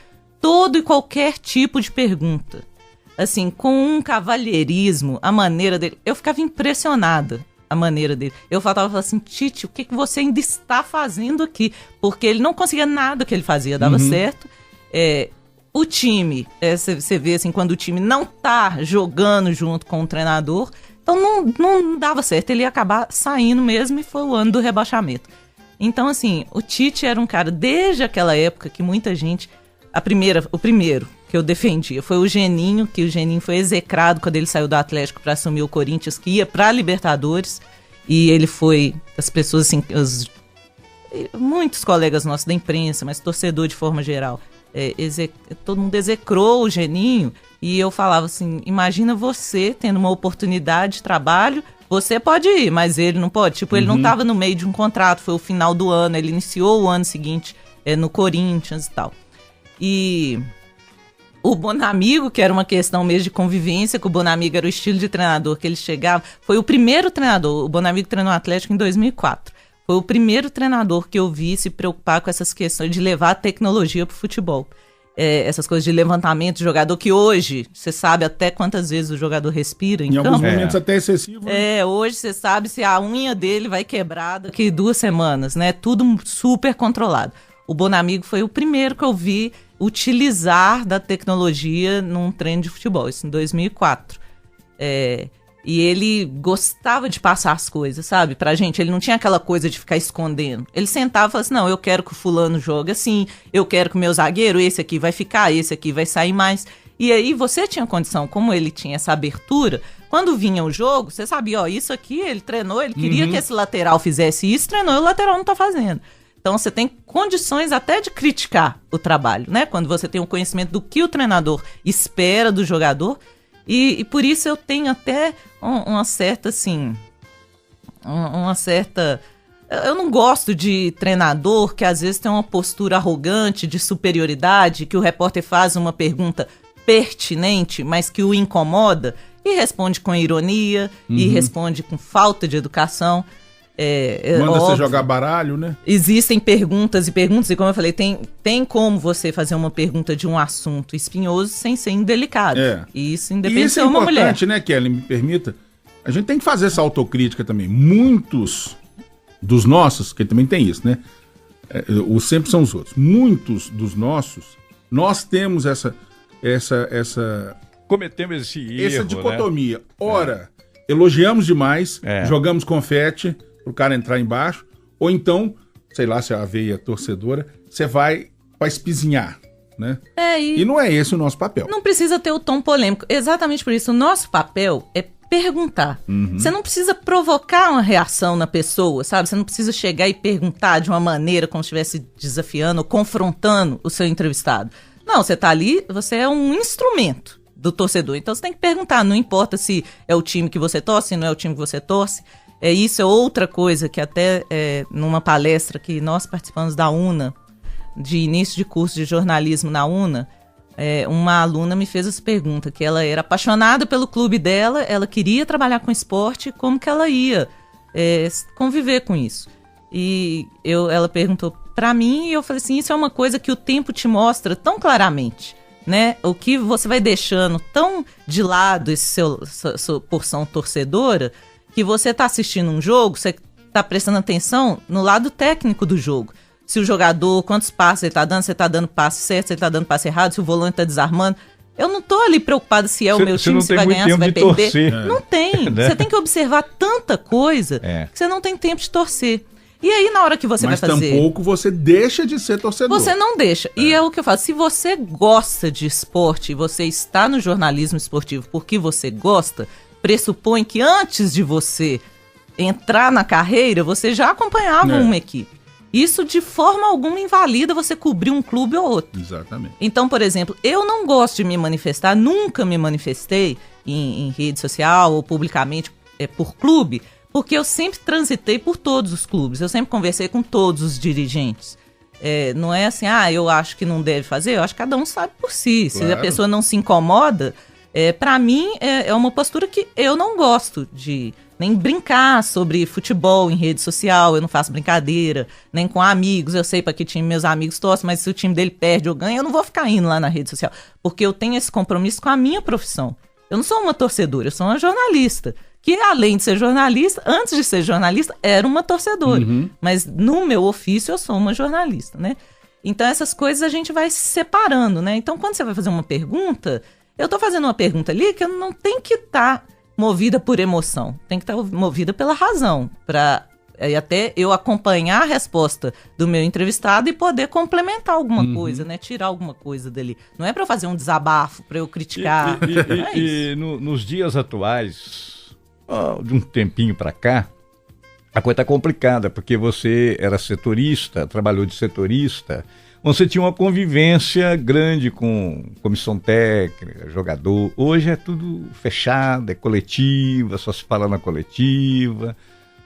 D: todo e qualquer tipo de pergunta. Assim, com um cavalheirismo, a maneira dele... Eu ficava impressionada, a maneira dele. Eu falava assim, Tite, o que você ainda está fazendo aqui? Porque ele não conseguia nada que ele fazia, dava certo. O time, você vê assim, quando o time não tá jogando junto com o treinador, então não dava certo, ele ia acabar saindo mesmo e foi o ano do rebaixamento. Então assim, o Tite era um cara, desde aquela época que muita gente, o primeiro que eu defendia foi o Geninho, que o Geninho foi execrado quando ele saiu do Atlético para assumir o Corinthians, que ia para Libertadores, e ele foi, as pessoas assim, muitos colegas nossos da imprensa, mas torcedor de forma geral, todo mundo execrou o Geninho, e eu falava assim, imagina você tendo uma oportunidade de trabalho, você pode ir, mas ele não pode, tipo, ele não estava no meio de um contrato, foi o final do ano, ele iniciou o ano seguinte no Corinthians e tal. E o Bonamigo, que era uma questão mesmo de convivência, que o Bonamigo era o estilo de treinador que ele chegava, foi o primeiro treinador, o Bonamigo treinou o Atlético em 2004. Foi o primeiro treinador que eu vi se preocupar com essas questões de levar a tecnologia para o futebol. Essas coisas de levantamento de jogador, que hoje você sabe até quantas vezes o jogador respira em campo.
B: Alguns momentos até excessivo. Né?
D: Hoje você sabe se a unha dele vai quebrar daqui 2 semanas, né? Tudo super controlado. O Bonamigo foi o primeiro que eu vi utilizar da tecnologia num treino de futebol, isso em 2004. E ele gostava de passar as coisas, sabe? Pra gente, ele não tinha aquela coisa de ficar escondendo. Ele sentava e falava assim, não, eu quero que o fulano jogue assim, eu quero que o meu zagueiro, esse aqui vai ficar, esse aqui vai sair mais. E aí você tinha condição, como ele tinha essa abertura, quando vinha o jogo, você sabia, ó, isso aqui ele treinou, ele queria que esse lateral fizesse isso, treinou e o lateral não tá fazendo. Então você tem condições até de criticar o trabalho, né? Quando você tem um conhecimento do que o treinador espera do jogador. E por isso eu tenho até uma certa, assim, eu não gosto de treinador que às vezes tem uma postura arrogante, de superioridade, que o repórter faz uma pergunta pertinente, mas que o incomoda, e responde com ironia, e responde com falta de educação.
B: Manda você jogar baralho, né?
D: Existem perguntas, e como eu falei, tem como você fazer uma pergunta de um assunto espinhoso sem ser indelicado. E isso independe de ser uma mulher.
B: Isso é importante, né, Kelly? Me permita. A gente tem que fazer essa autocrítica também. Muitos dos nossos, que também tem isso, né? Os sempre são os outros. Muitos dos nossos, nós temos essa
C: cometemos esse erro,
B: essa dicotomia. Né? Ora, elogiamos demais, jogamos confete pro cara entrar embaixo, ou então, sei lá, se é a veia torcedora, você vai pra espizinhar, né? E não é esse o nosso papel.
D: Não precisa ter o tom polêmico. Exatamente por isso, o nosso papel é perguntar. Você não precisa provocar uma reação na pessoa, sabe? Você não precisa chegar e perguntar de uma maneira como se estivesse desafiando ou confrontando o seu entrevistado. Não, você tá ali, você é um instrumento do torcedor. Então você tem que perguntar, não importa se é o time que você torce, se não é o time que você torce. Isso é outra coisa que até numa palestra que nós participamos da UNA, de início de curso de jornalismo na UNA, uma aluna me fez essa pergunta, que ela era apaixonada pelo clube dela, ela queria trabalhar com esporte, como que ela ia conviver com isso? E ela perguntou para mim e eu falei assim, isso é uma coisa que o tempo te mostra tão claramente, né? O que você vai deixando tão de lado sua porção torcedora, que você está assistindo um jogo, você está prestando atenção no lado técnico do jogo. Se o jogador, quantos passos ele está dando, se ele está dando passe certo, se ele está dando passe errado, se o volante está desarmando. Eu não estou ali preocupada se é o meu time, se vai ganhar, se vai perder. Torcer. Não tem. Né? Você tem que observar tanta coisa que você não tem tempo de torcer. E aí, na hora que você vai fazer...
B: Mas tampouco você deixa de ser torcedor.
D: Você não deixa. E é o que eu falo. Se você gosta de esporte e você está no jornalismo esportivo porque você gosta, pressupõe que antes de você entrar na carreira, você já acompanhava uma equipe. Isso de forma alguma invalida você cobrir um clube ou outro.
B: Exatamente.
D: Então, por exemplo, eu não gosto de me manifestar, nunca me manifestei em rede social ou publicamente por clube, porque eu sempre transitei por todos os clubes, eu sempre conversei com todos os dirigentes. Não é assim, eu acho que não deve fazer, eu acho que cada um sabe por si. Claro. Se a pessoa não se incomoda, para mim é uma postura que eu não gosto de nem brincar sobre futebol em rede social, eu não faço brincadeira, nem com amigos, eu sei para que time meus amigos torcem, mas se o time dele perde ou ganha, eu não vou ficar indo lá na rede social, porque eu tenho esse compromisso com a minha profissão. Eu não sou uma torcedora, eu sou uma jornalista, que além de ser jornalista, antes de ser jornalista, era uma torcedora. Mas no meu ofício eu sou uma jornalista, né? Então essas coisas a gente vai se separando, né? Então quando você vai fazer uma pergunta, eu tô fazendo uma pergunta ali que eu não tenho que estar movida por emoção, tem que estar movida pela razão, para até eu acompanhar a resposta do meu entrevistado e poder complementar alguma coisa, né? Tirar alguma coisa dali. Não é para eu fazer um desabafo, para eu criticar.
C: E nos dias atuais, de um tempinho para cá, a coisa tá complicada, porque você era setorista, trabalhou de setorista, você tinha uma convivência grande com comissão técnica, jogador. Hoje é tudo fechado, é coletiva, só se fala na coletiva.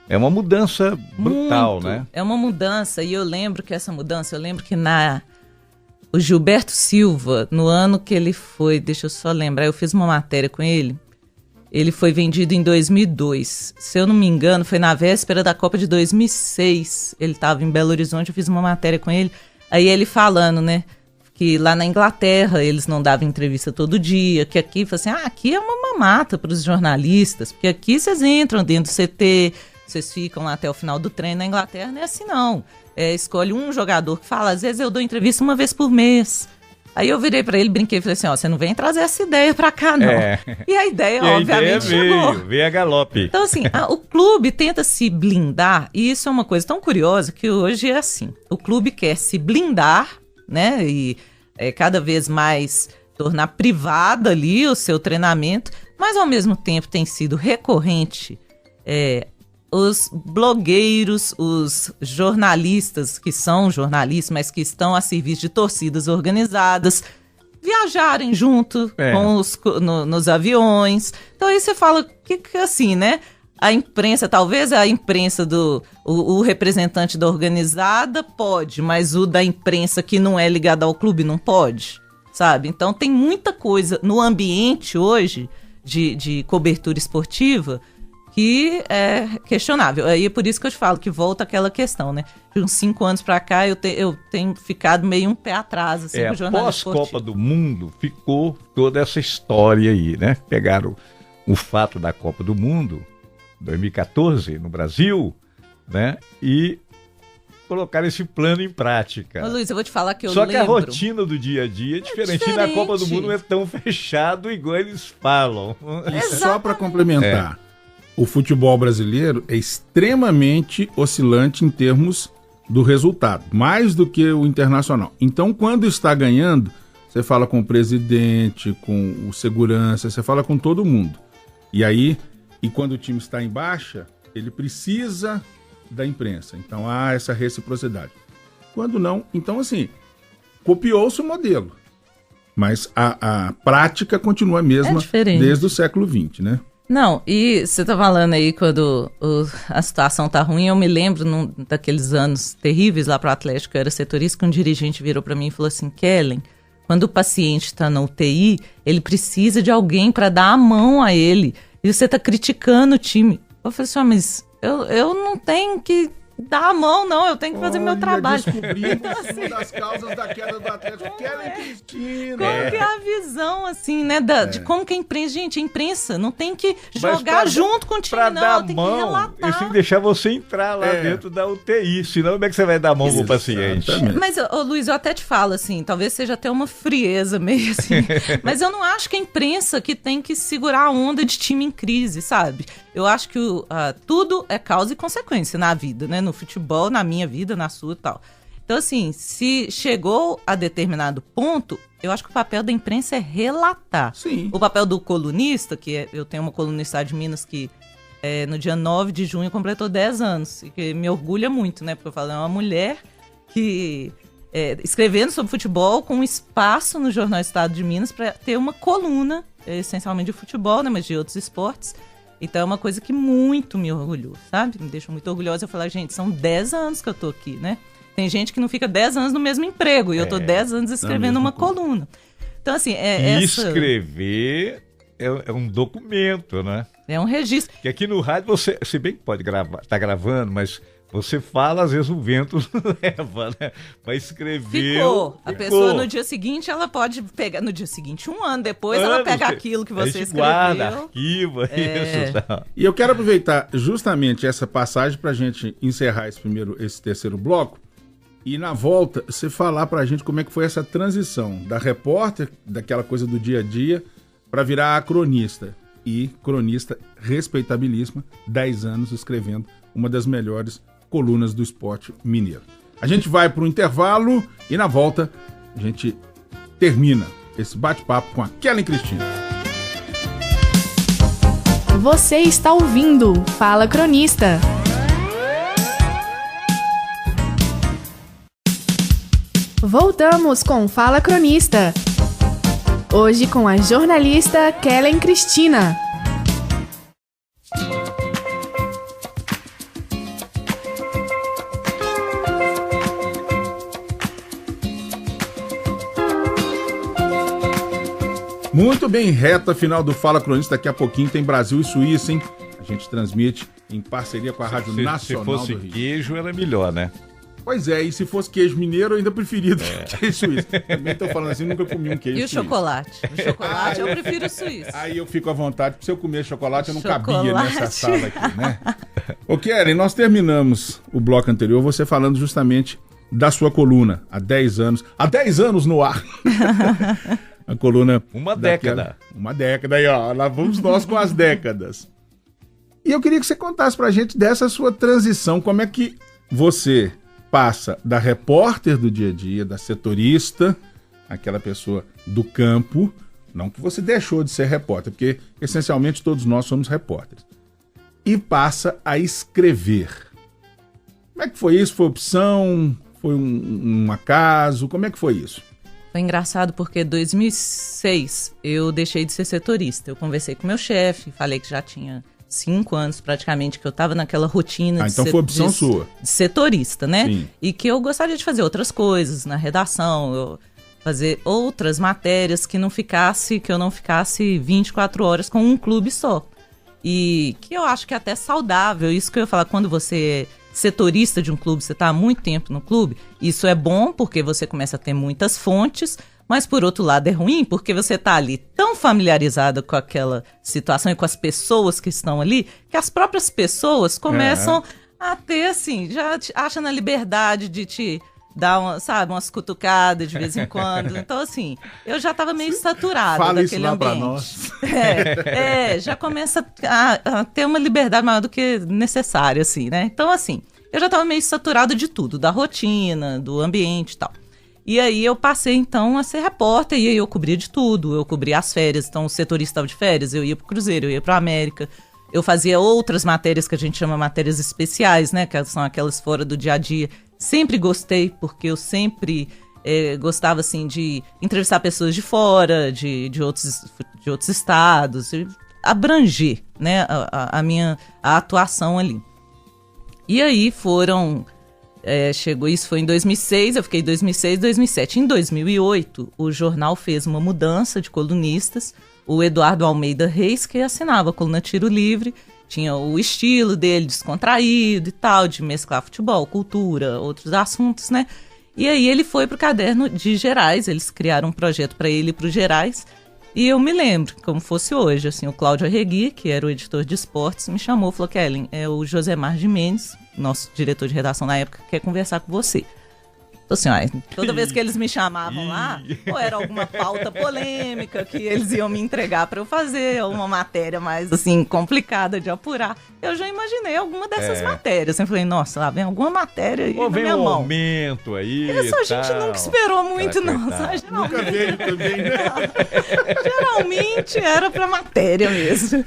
C: É uma mudança brutal, muito, né?
D: É uma mudança, e eu lembro que o Gilberto Silva, no ano que ele foi, deixa eu só lembrar, eu fiz uma matéria com ele, ele foi vendido em 2002. Se eu não me engano, foi na véspera da Copa de 2006. Ele estava em Belo Horizonte, eu fiz uma matéria com ele. Aí ele falando, né, que lá na Inglaterra eles não davam entrevista todo dia, que aqui, assim, aqui é uma mamata para os jornalistas, porque aqui vocês entram dentro do CT, vocês ficam lá até o final do treino. Na Inglaterra não é assim não, escolhe um jogador que fala, às vezes eu dou entrevista uma vez por mês. Aí eu virei pra ele, brinquei e falei assim, você não vem trazer essa ideia pra cá, não. E a ideia, obviamente, chegou.
C: Veio a galope.
D: Então, assim, o clube tenta se blindar, e isso é uma coisa tão curiosa que hoje é assim. O clube quer se blindar, né, e cada vez mais tornar privado ali o seu treinamento, mas ao mesmo tempo tem sido recorrente os blogueiros, os jornalistas que são jornalistas, mas que estão a serviço de torcidas organizadas, viajarem junto nos aviões. Então aí você fala que assim, né? A imprensa, talvez a imprensa o representante da organizada pode, mas o da imprensa que não é ligado ao clube não pode, sabe? Então tem muita coisa no ambiente hoje de cobertura esportiva que é questionável. Aí é por isso que eu te falo que volta aquela questão, né? De uns 5 anos pra cá eu tenho ficado meio um pé atrás, assim, com o jornalismo esportivo.
C: Pós-Copa do Mundo ficou toda essa história aí, né? Pegaram o fato da Copa do Mundo 2014 no Brasil, né? E colocar esse plano em prática.
D: Ô, Luiz, eu vou te falar que eu
C: Só
D: lembro...
C: que a rotina do dia a dia é diferente. E na Copa do Mundo não é tão fechado igual eles falam.
B: E só para complementar, o futebol brasileiro é extremamente oscilante em termos do resultado, mais do que o internacional. Então, quando está ganhando, você fala com o presidente, com o segurança, você fala com todo mundo. E quando o time está em baixa, ele precisa da imprensa. Então há essa reciprocidade. Quando não, então assim, copiou-se o modelo. Mas a prática continua a mesma desde o século XX, né?
D: Não, e você tá falando aí quando a situação tá ruim, eu me lembro daqueles anos terríveis lá pro Atlético, eu era setorista, que um dirigente virou para mim e falou assim: Kellen, quando o paciente está na UTI, ele precisa de alguém para dar a mão a ele. E você tá criticando o time. Eu falei assim, mas eu não tenho que dar a mão, não. Eu tenho que fazer meu trabalho.
B: Então, assim, uma das causas da queda do Atlético, Kellen Cristina.
D: Como que é a visão, assim, né, de como que a imprensa... Gente, a imprensa não tem que jogar junto com o time, não. Tem que relatar.
C: Isso tem que deixar você entrar lá dentro da UTI. Senão, como é que você vai dar a mão pro paciente?
D: Mas, Luiz, eu até te falo, assim, talvez seja até uma frieza meio assim, mas eu não acho que a imprensa que tem que segurar a onda de time em crise, sabe? Eu acho que tudo é causa e consequência na vida, né? No futebol, na minha vida, na sua e tal. Então, assim, se chegou a determinado ponto, eu acho que o papel da imprensa é relatar.
B: Sim.
D: O papel do colunista, eu tenho uma colunista de Minas que no dia 9 de junho completou 10 anos, e que me orgulha muito, né? Porque eu falo, é uma mulher que... escrevendo sobre futebol, com um espaço no Jornal Estado de Minas para ter uma coluna, essencialmente de futebol, né, mas de outros esportes. Então é uma coisa que muito me orgulhou, sabe? Me deixou muito orgulhosa. Eu falei, gente, são 10 anos que eu tô aqui, né? Tem gente que não fica 10 anos no mesmo emprego, e eu tô 10 anos escrevendo uma coluna. Então, assim,
C: escrever é um documento, né?
D: É um registro.
C: Que aqui no rádio você, se bem que pode gravar, tá gravando, mas você fala, às vezes o vento leva, né? Para escrever.
D: Ficou. A pessoa no dia seguinte, ela pode pegar, no dia seguinte, um ano depois, ela pega aquilo que você escreveu.
C: Guarda, arquiva, isso. Tá.
B: E eu quero aproveitar justamente essa passagem para a gente encerrar esse terceiro bloco. E na volta, você falar pra gente como é que foi essa transição da repórter, daquela coisa do dia a dia, para virar a cronista. E cronista respeitabilíssima, 10 anos escrevendo uma das melhores colunas do esporte mineiro. A gente vai para um intervalo e na volta a gente termina esse bate-papo com a Kellen Cristina.
A: Você está ouvindo Fala Cronista. Voltamos com Fala Cronista. Hoje com a jornalista Kellen Cristina.
B: Muito bem, reta final do Fala Cronista. Daqui a pouquinho tem Brasil e Suíça, hein? A gente transmite em parceria com a Rádio Nacional do Rio.
C: Se fosse queijo, era melhor, né?
B: Pois é, e se fosse queijo mineiro, eu ainda preferia do que queijo suíço. Também tô falando assim, nunca comi um queijo suíço.
D: E o chocolate? O chocolate eu prefiro o suíço.
B: Aí eu fico à vontade, porque se eu comer chocolate, eu não cabia nessa sala aqui, né? Ô, Kellen, nós terminamos o bloco anterior, você falando justamente da sua coluna, há 10 anos. Há 10 anos no ar! A coluna...
C: Uma década.
B: Uma década, aí ó, lá vamos nós com as décadas. E eu queria que você contasse pra gente dessa sua transição, como é que você passa da repórter do dia a dia, da setorista, aquela pessoa do campo, não que você deixou de ser repórter, porque essencialmente todos nós somos repórteres, e passa a escrever. Como é que foi isso? Foi opção? Foi um acaso? Como é que foi isso?
D: Foi engraçado porque em 2006 eu deixei de ser setorista. Eu conversei com meu chefe, falei que já tinha 5 anos praticamente que eu estava naquela rotina
B: então foi opção sua.
D: De setorista, né?
B: Sim.
D: E que eu gostaria de fazer outras coisas na redação, fazer outras matérias que eu não ficasse 24 horas com um clube só. E que eu acho que é até saudável, isso que eu ia falar, quando você é setorista de um clube, você está há muito tempo no clube, isso é bom porque você começa a ter muitas fontes, mas por outro lado é ruim porque você está ali tão familiarizado com aquela situação e com as pessoas que estão ali, que as próprias pessoas começam Até assim, já acha na liberdade de te dar umas cutucadas de vez em quando. Então, assim, eu já estava meio saturada
B: Fala
D: daquele
B: isso lá
D: ambiente.
B: pra nós.
D: Já começa a ter uma liberdade maior do que necessária, assim, né? Então, assim, eu já estava meio saturada de tudo, da rotina, do ambiente e tal. E aí eu passei, então, a ser repórter, e aí eu cobria de tudo. Eu cobria as férias, então o setorista estava de férias, eu ia pro Cruzeiro, eu ia pro América. Eu fazia outras matérias que a gente chama matérias especiais, né? Que são aquelas fora do dia a dia. Sempre gostei, porque eu sempre gostava, assim, de entrevistar pessoas de fora, de outros estados, abranger, né, a minha atuação ali. E aí isso foi em 2006, eu fiquei em 2006, 2007. Em 2008, o jornal fez uma mudança de colunistas. O Eduardo Almeida Reis, que assinava a coluna Tiro Livre, tinha o estilo dele descontraído e tal, de mesclar futebol, cultura, outros assuntos, né? E aí ele foi pro Caderno de Gerais, eles criaram um projeto para ele e pro Gerais, e eu me lembro, como fosse hoje, assim, o Cláudio Arregui, que era o editor de esportes, me chamou, falou, Kellen, o Josemar Gimenez, nosso diretor de redação na época, quer conversar com você. Assim, toda vez que eles me chamavam lá, ou era alguma pauta polêmica que eles iam me entregar para eu fazer, ou uma matéria mais, assim, complicada de apurar. Eu já imaginei alguma dessas matérias. Eu falei, nossa, lá vem alguma matéria aí na minha mão.
C: Ou vem um aumento aí.
D: Isso a gente nunca esperou muito, não.
B: Nunca veio também, né?
D: Geralmente era para matéria mesmo.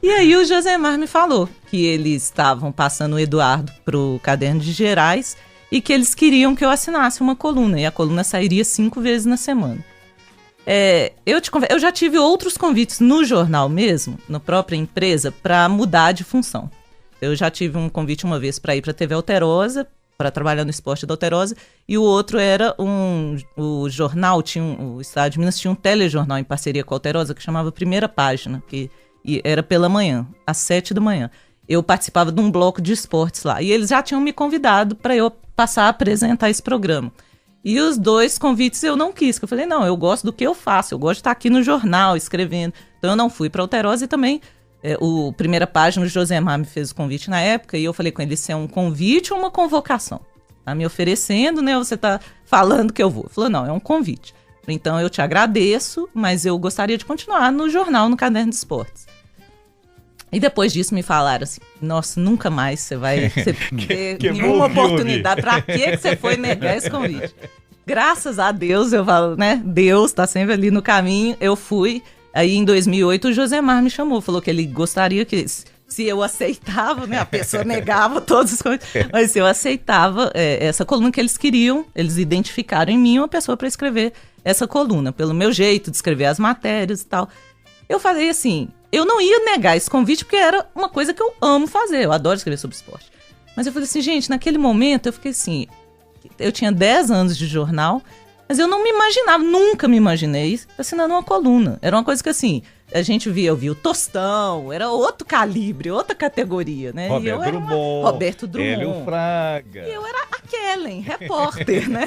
D: E aí o Josemar me falou que eles estavam passando o Eduardo pro Caderno de Gerais, e que eles queriam que eu assinasse uma coluna, e a coluna sairia 5 vezes na semana. Eu já tive outros convites no jornal mesmo, na própria empresa, para mudar de função. Eu já tive um convite uma vez para ir para a TV Alterosa, para trabalhar no esporte da Alterosa, e o outro era o jornal, o Estado de Minas tinha um telejornal em parceria com a Alterosa, que chamava Primeira Página, que era pela manhã, às 7 da manhã. Eu participava de um bloco de esportes lá, e eles já tinham me convidado para eu passar a apresentar esse programa. E os 2 convites eu não quis, que eu falei, não, eu gosto do que eu faço, eu gosto de estar aqui no jornal, escrevendo. Então eu não fui para a Alterosa e também, o Primeira Página, o Josemar me fez o convite na época, e eu falei com ele, se é um convite ou uma convocação? Tá me oferecendo, né, você tá falando que eu vou. Ele falou, não, é um convite. Então eu te agradeço, mas eu gostaria de continuar no jornal, no Caderno de Esportes. E depois disso me falaram assim, nossa, nunca mais você vai ter nenhuma oportunidade. Pra que você foi negar esse convite? Graças a Deus, eu falo, né? Deus tá sempre ali no caminho. Eu fui. Aí em 2008 o Josemar me chamou, falou que ele gostaria que, se eu aceitava, né? A pessoa negava todos os convites, mas se eu aceitava essa coluna que eles queriam, eles identificaram em mim uma pessoa para escrever essa coluna, pelo meu jeito de escrever as matérias e tal. Eu falei assim, eu não ia negar esse convite porque era uma coisa que eu amo fazer, eu adoro escrever sobre esporte. Mas eu falei assim, gente, naquele momento eu fiquei assim, eu tinha 10 anos de jornal, mas eu não me imaginava, nunca me imaginei assinando uma coluna. Era uma coisa que assim, eu via o Tostão, era outro calibre, outra categoria, né? Roberto Drummond.
C: Hélio Fraga.
D: E eu era a Kellen, repórter, né?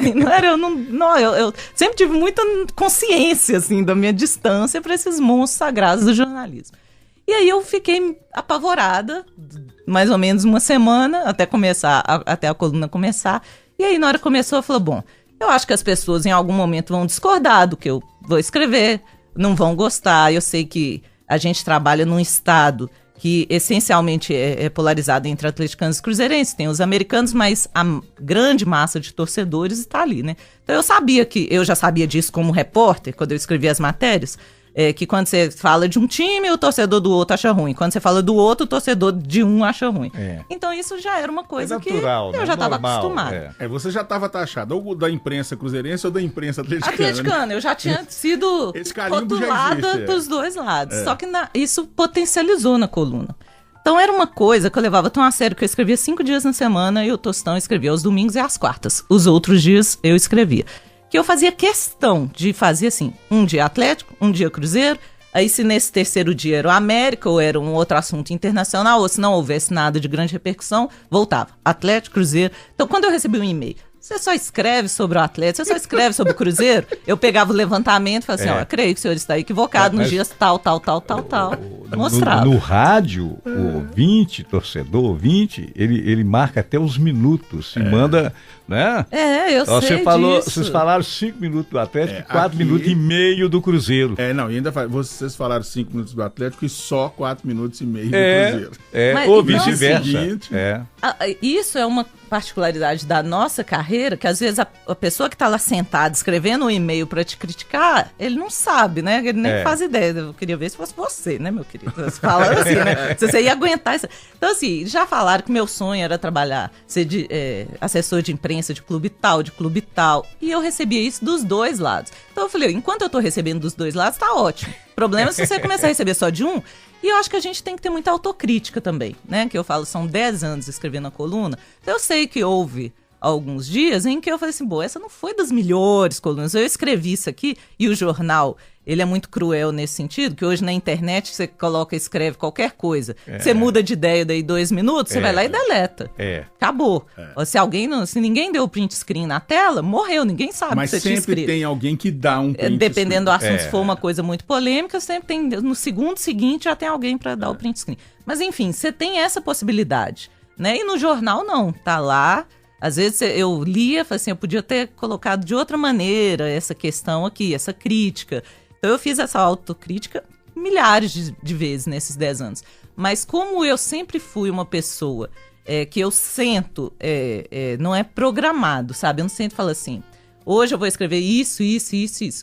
D: Eu sempre tive muita consciência, assim, da minha distância para esses monstros sagrados do jornalismo. E aí eu fiquei apavorada, mais ou menos uma semana, até a coluna começar. E aí na hora que começou, eu falei, bom, eu acho que as pessoas em algum momento vão discordar do que eu vou escrever, não vão gostar. Eu sei que a gente trabalha num estado que essencialmente é polarizado entre atleticanos e cruzeirenses. Tem os americanos, mas a grande massa de torcedores está ali, né? Então eu já sabia disso como repórter, quando eu escrevia as matérias, que quando você fala de um time, o torcedor do outro acha ruim. Quando você fala do outro, o torcedor de um acha ruim. Então isso já era uma coisa natural, que eu já estava acostumada.
B: Você já estava taxada ou da imprensa cruzeirense ou da imprensa atleticana.
D: Né? Eu já tinha sido rotulada para os dois lados. Só que isso potencializou na coluna. Então era uma coisa que eu levava tão a sério que eu escrevia 5 dias na semana e o Tostão escrevia aos domingos e às quartas. Os outros dias eu escrevia. Que eu fazia questão de fazer assim, um dia Atlético, um dia Cruzeiro, aí se nesse terceiro dia era o América ou era um outro assunto internacional, ou se não houvesse nada de grande repercussão, voltava, Atlético, Cruzeiro. Então quando eu recebi um e-mail, você só escreve sobre o Atlético, você só escreve sobre o Cruzeiro, eu pegava o levantamento e falava assim, creio que o senhor está equivocado nos dias tal, mostrava.
C: No rádio, ouvinte, torcedor, ouvinte, ele marca até os minutos e manda, né?
D: Eu sei disso.
C: Vocês falaram 5 minutos do Atlético e 4 minutos e meio do Cruzeiro.
B: Não, e ainda vocês falaram 5 minutos do Atlético e só 4 minutos e meio do Cruzeiro.
C: Ou vice-versa.
D: Isso é uma particularidade da nossa carreira, que às vezes a pessoa que está lá sentada escrevendo um e-mail para te criticar, ele não sabe, né? Ele nem faz ideia. Eu queria ver se fosse você, né, meu querido? Falando assim, né? Se você ia aguentar isso. Então, assim, já falaram que meu sonho era trabalhar, ser assessor de imprensa de clube tal, e eu recebia isso dos dois lados. Então eu falei, enquanto eu tô recebendo dos dois lados, tá ótimo. O problema é se você começar a receber só de um. E eu acho que a gente tem que ter muita autocrítica também, né? Que eu falo, são 10 anos escrevendo a coluna. Então eu sei que houve alguns dias em que eu falei assim, essa não foi das melhores colunas. Eu escrevi isso aqui e o jornal, ele é muito cruel nesse sentido, que hoje na internet você escreve qualquer coisa. Você muda de ideia daí 2 minutos, você vai lá e deleta. Acabou. Se ninguém deu o print screen na tela, morreu, ninguém sabe que você tinha escrito.
B: Mas sempre tem alguém que dá um print
D: dependendo do assunto, se for uma coisa muito polêmica, sempre tem, no segundo seguinte já tem alguém para dar o print screen. Mas enfim, você tem essa possibilidade, né? E no jornal não, tá lá. Às vezes eu lia, falei assim, eu podia ter colocado de outra maneira essa questão aqui, essa crítica. Então eu fiz essa autocrítica milhares de vezes nesses 10 anos. Mas como eu sempre fui uma pessoa que eu sento, não é programado, sabe? Eu não sento e falo assim, hoje eu vou escrever isso.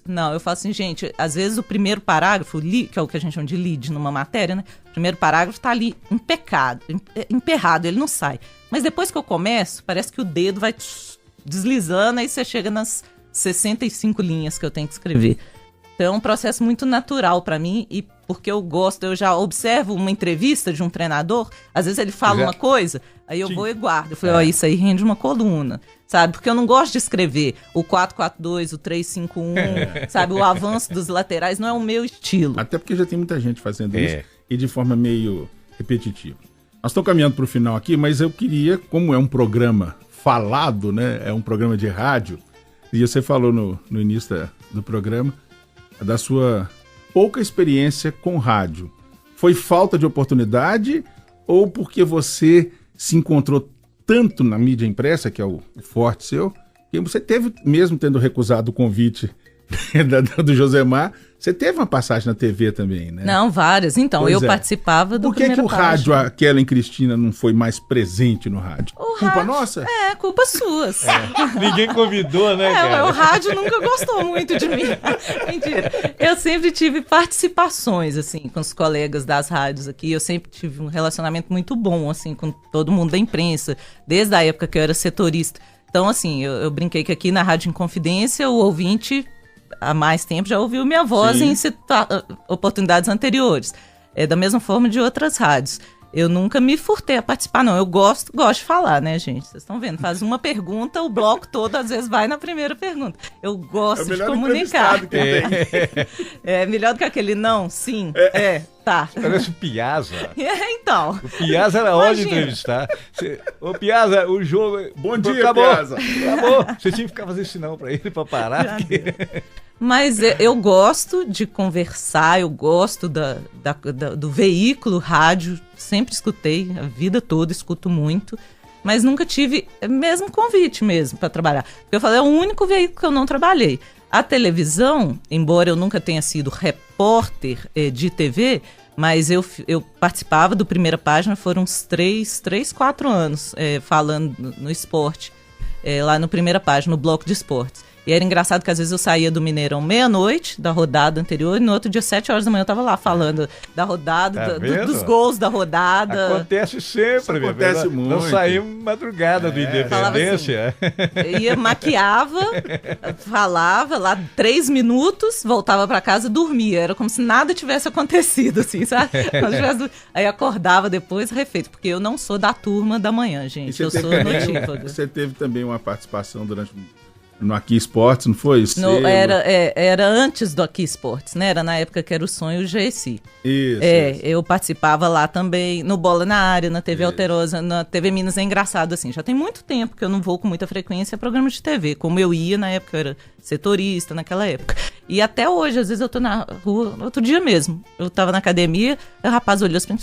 D: Não, eu falo assim, gente, às vezes o primeiro parágrafo, que é o que a gente chama de lead numa matéria, né? O primeiro parágrafo tá ali emperrado, ele não sai. Mas depois que eu começo, parece que o dedo vai deslizando, aí você chega nas 65 linhas que eu tenho que escrever. Então é um processo muito natural para mim, e porque eu já observo uma entrevista de um treinador, às vezes ele fala uma coisa, aí eu vou e guardo. Eu falei, isso aí rende uma coluna, sabe? Porque eu não gosto de escrever o 4-4-2, o 3-5-1, sabe? O avanço dos laterais não é o meu estilo.
B: Até porque já tem muita gente fazendo isso e de forma meio repetitiva. Nós estamos caminhando para o final aqui, mas eu queria, como é um programa falado, né? É um programa de rádio, e você falou no início do programa da sua pouca experiência com rádio. Foi falta de oportunidade ou porque você se encontrou tanto na mídia impressa, que é o forte seu, que você teve, mesmo tendo recusado o convite do Josemar, você teve uma passagem na TV também, né?
D: Não, várias. Então, eu participava do Primeira Página.
B: Por que o rádio, a Kellen Cristina, não foi mais presente no rádio? Culpa nossa?
D: Culpa sua.
C: Ninguém convidou, né, cara?
D: O rádio nunca gostou muito de mim. Mentira. Eu sempre tive participações, assim, com os colegas das rádios aqui. Eu sempre tive um relacionamento muito bom, assim, com todo mundo da imprensa, desde a época que eu era setorista. Então, assim, eu brinquei que aqui na Rádio Inconfidência, o ouvinte há mais tempo já ouviu minha voz em oportunidades anteriores. Da mesma forma de outras rádios. Eu nunca me furtei a participar, não. Eu gosto de falar, né, gente? Vocês estão vendo? Faz uma pergunta, o bloco todo às vezes vai na primeira pergunta. Eu gosto de comunicar. É melhor do que aquele não, sim, tá.
C: Parece o Piazza.
D: Então.
C: O Piazza era hora de entrevistar. Ô, Piazza, o jogo...
B: Bom dia,
C: acabou.
B: Piazza.
C: Acabou. Você tinha que ficar fazendo sinal pra ele, pra parar.
D: Mas eu gosto de conversar, eu gosto do veículo rádio, sempre escutei, a vida toda escuto muito, mas nunca tive mesmo convite mesmo para trabalhar. Porque eu falei, é o único veículo que eu não trabalhei. A televisão, embora eu nunca tenha sido repórter de TV, mas eu participava do Primeira Página, foram uns 4 anos falando no esporte, lá no Primeira Página, no bloco de esportes. E era engraçado que às vezes eu saía do Mineirão meia-noite, da rodada anterior, e no outro dia, 7 horas da manhã, eu tava lá falando da rodada, dos gols da rodada.
C: Acontece sempre,
B: acontece muito.
C: Nós saímos madrugada do Independência.
D: Assim, ia, maquiava, falava lá 3 minutos, voltava pra casa e dormia. Era como se nada tivesse acontecido, assim, sabe? Aí acordava depois, refeito, porque eu não sou da turma da manhã, gente. Eu sou notívaga.
B: Você teve também uma participação no Aqui Esportes, não foi?
D: Era antes do Aqui Esportes, né? Era na época que era o Sonho GSI.
B: Isso.
D: Eu participava lá também, no Bola na Área, na TV Alterosa, na TV Minas. É engraçado, assim, já tem muito tempo que eu não vou com muita frequência a programas de TV, como eu ia na época, eu era setorista naquela época. E até hoje, às vezes eu tô na rua, outro dia mesmo, eu tava na academia, o rapaz olhou assim,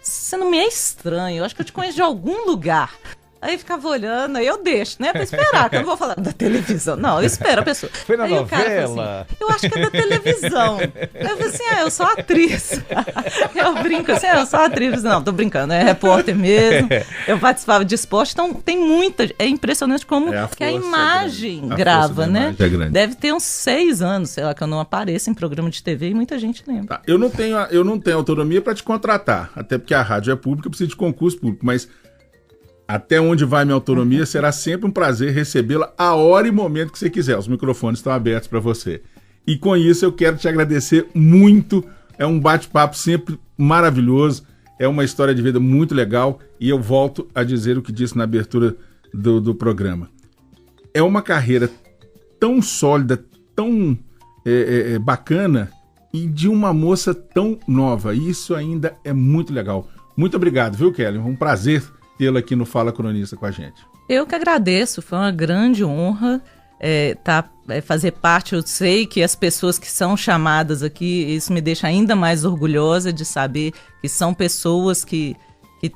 D: você não me é estranho, eu acho que eu te conheço de algum lugar. Aí ficava olhando, aí eu deixo, né? Pra esperar, que eu não vou falar da televisão. Não, eu espero a pessoa.
C: Foi na
D: aí
C: novela?
D: O cara fala assim, eu acho que é da televisão. Aí eu falei assim, eu sou atriz. Eu brinco assim, eu sou atriz. Não, tô brincando, é repórter mesmo. Eu participava de esporte, então tem muita... É impressionante como que a imagem grava, né? Deve ter uns 6 anos, sei lá, que eu não apareço em programa de TV e muita gente lembra.
B: Tá, eu não tenho autonomia para te contratar, até porque a rádio é pública, eu preciso de concurso público, mas... Até onde vai minha autonomia, será sempre um prazer recebê-la a hora e momento que você quiser. Os microfones estão abertos para você. E com isso eu quero te agradecer muito. É um bate-papo sempre maravilhoso. É uma história de vida muito legal. E eu volto a dizer o que disse na abertura do programa. É uma carreira tão sólida, tão bacana e de uma moça tão nova. E isso ainda é muito legal. Muito obrigado, viu, Kelly? Um prazer tê-la aqui no Fala Cronista com a gente.
D: Eu que agradeço, foi uma grande honra fazer parte. Eu sei que as pessoas que são chamadas aqui, isso me deixa ainda mais orgulhosa de saber que são pessoas que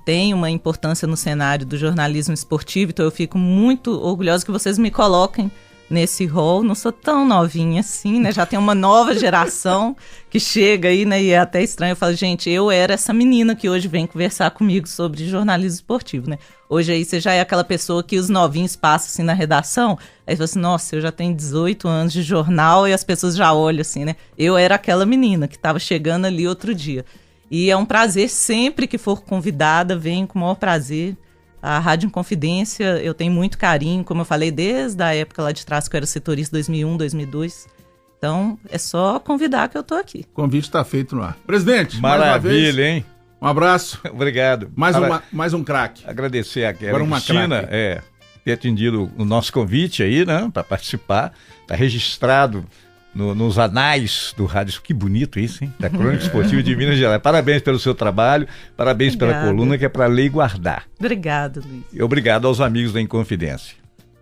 D: têm uma importância no cenário do jornalismo esportivo, então eu fico muito orgulhosa que vocês me coloquem nesse rol. Não sou tão novinha assim, né? Já tem uma nova geração que chega aí, né? E é até estranho. Eu falo, gente, eu era essa menina que hoje vem conversar comigo sobre jornalismo esportivo, né? Hoje aí você já é aquela pessoa que os novinhos passam assim na redação, aí você fala assim, nossa, eu já tenho 18 anos de jornal e as pessoas já olham assim, né? Eu era aquela menina que estava chegando ali outro dia. E é um prazer, sempre que for convidada, venho com o maior prazer. A Rádio Inconfidência, eu tenho muito carinho, como eu falei, desde a época lá de trás, que eu era setorista 2001, 2002. Então, é só convidar que eu tô aqui.
B: O convite está feito no ar. Presidente,
C: maravilha,
B: mais uma vez,
C: hein?
B: Um abraço.
C: Obrigado.
B: mais um craque.
C: Agradecer a Cristina ter atendido o nosso convite aí, né, para participar. Está registrado nos anais do rádio. Que bonito isso, hein? Da Crônica Esportiva de Minas Gerais. Parabéns pelo seu trabalho, parabéns pela coluna, que é para ler e guardar.
D: Obrigado, Luiz.
C: E obrigado aos amigos da Inconfidência.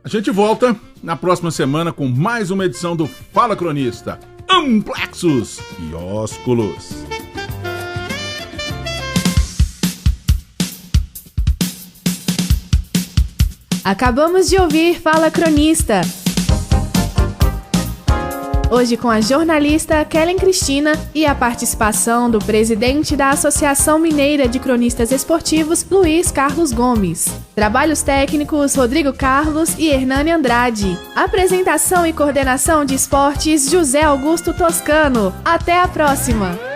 B: A gente volta na próxima semana com mais uma edição do Fala Cronista. Amplexos e ósculos.
A: Acabamos de ouvir Fala Cronista. Hoje com a jornalista Kellen Cristina e a participação do presidente da Associação Mineira de Cronistas Esportivos, Luiz Carlos Gomes. Trabalhos técnicos, Rodrigo Carlos e Hernani Andrade. Apresentação e coordenação de esportes, José Augusto Toscano. Até a próxima!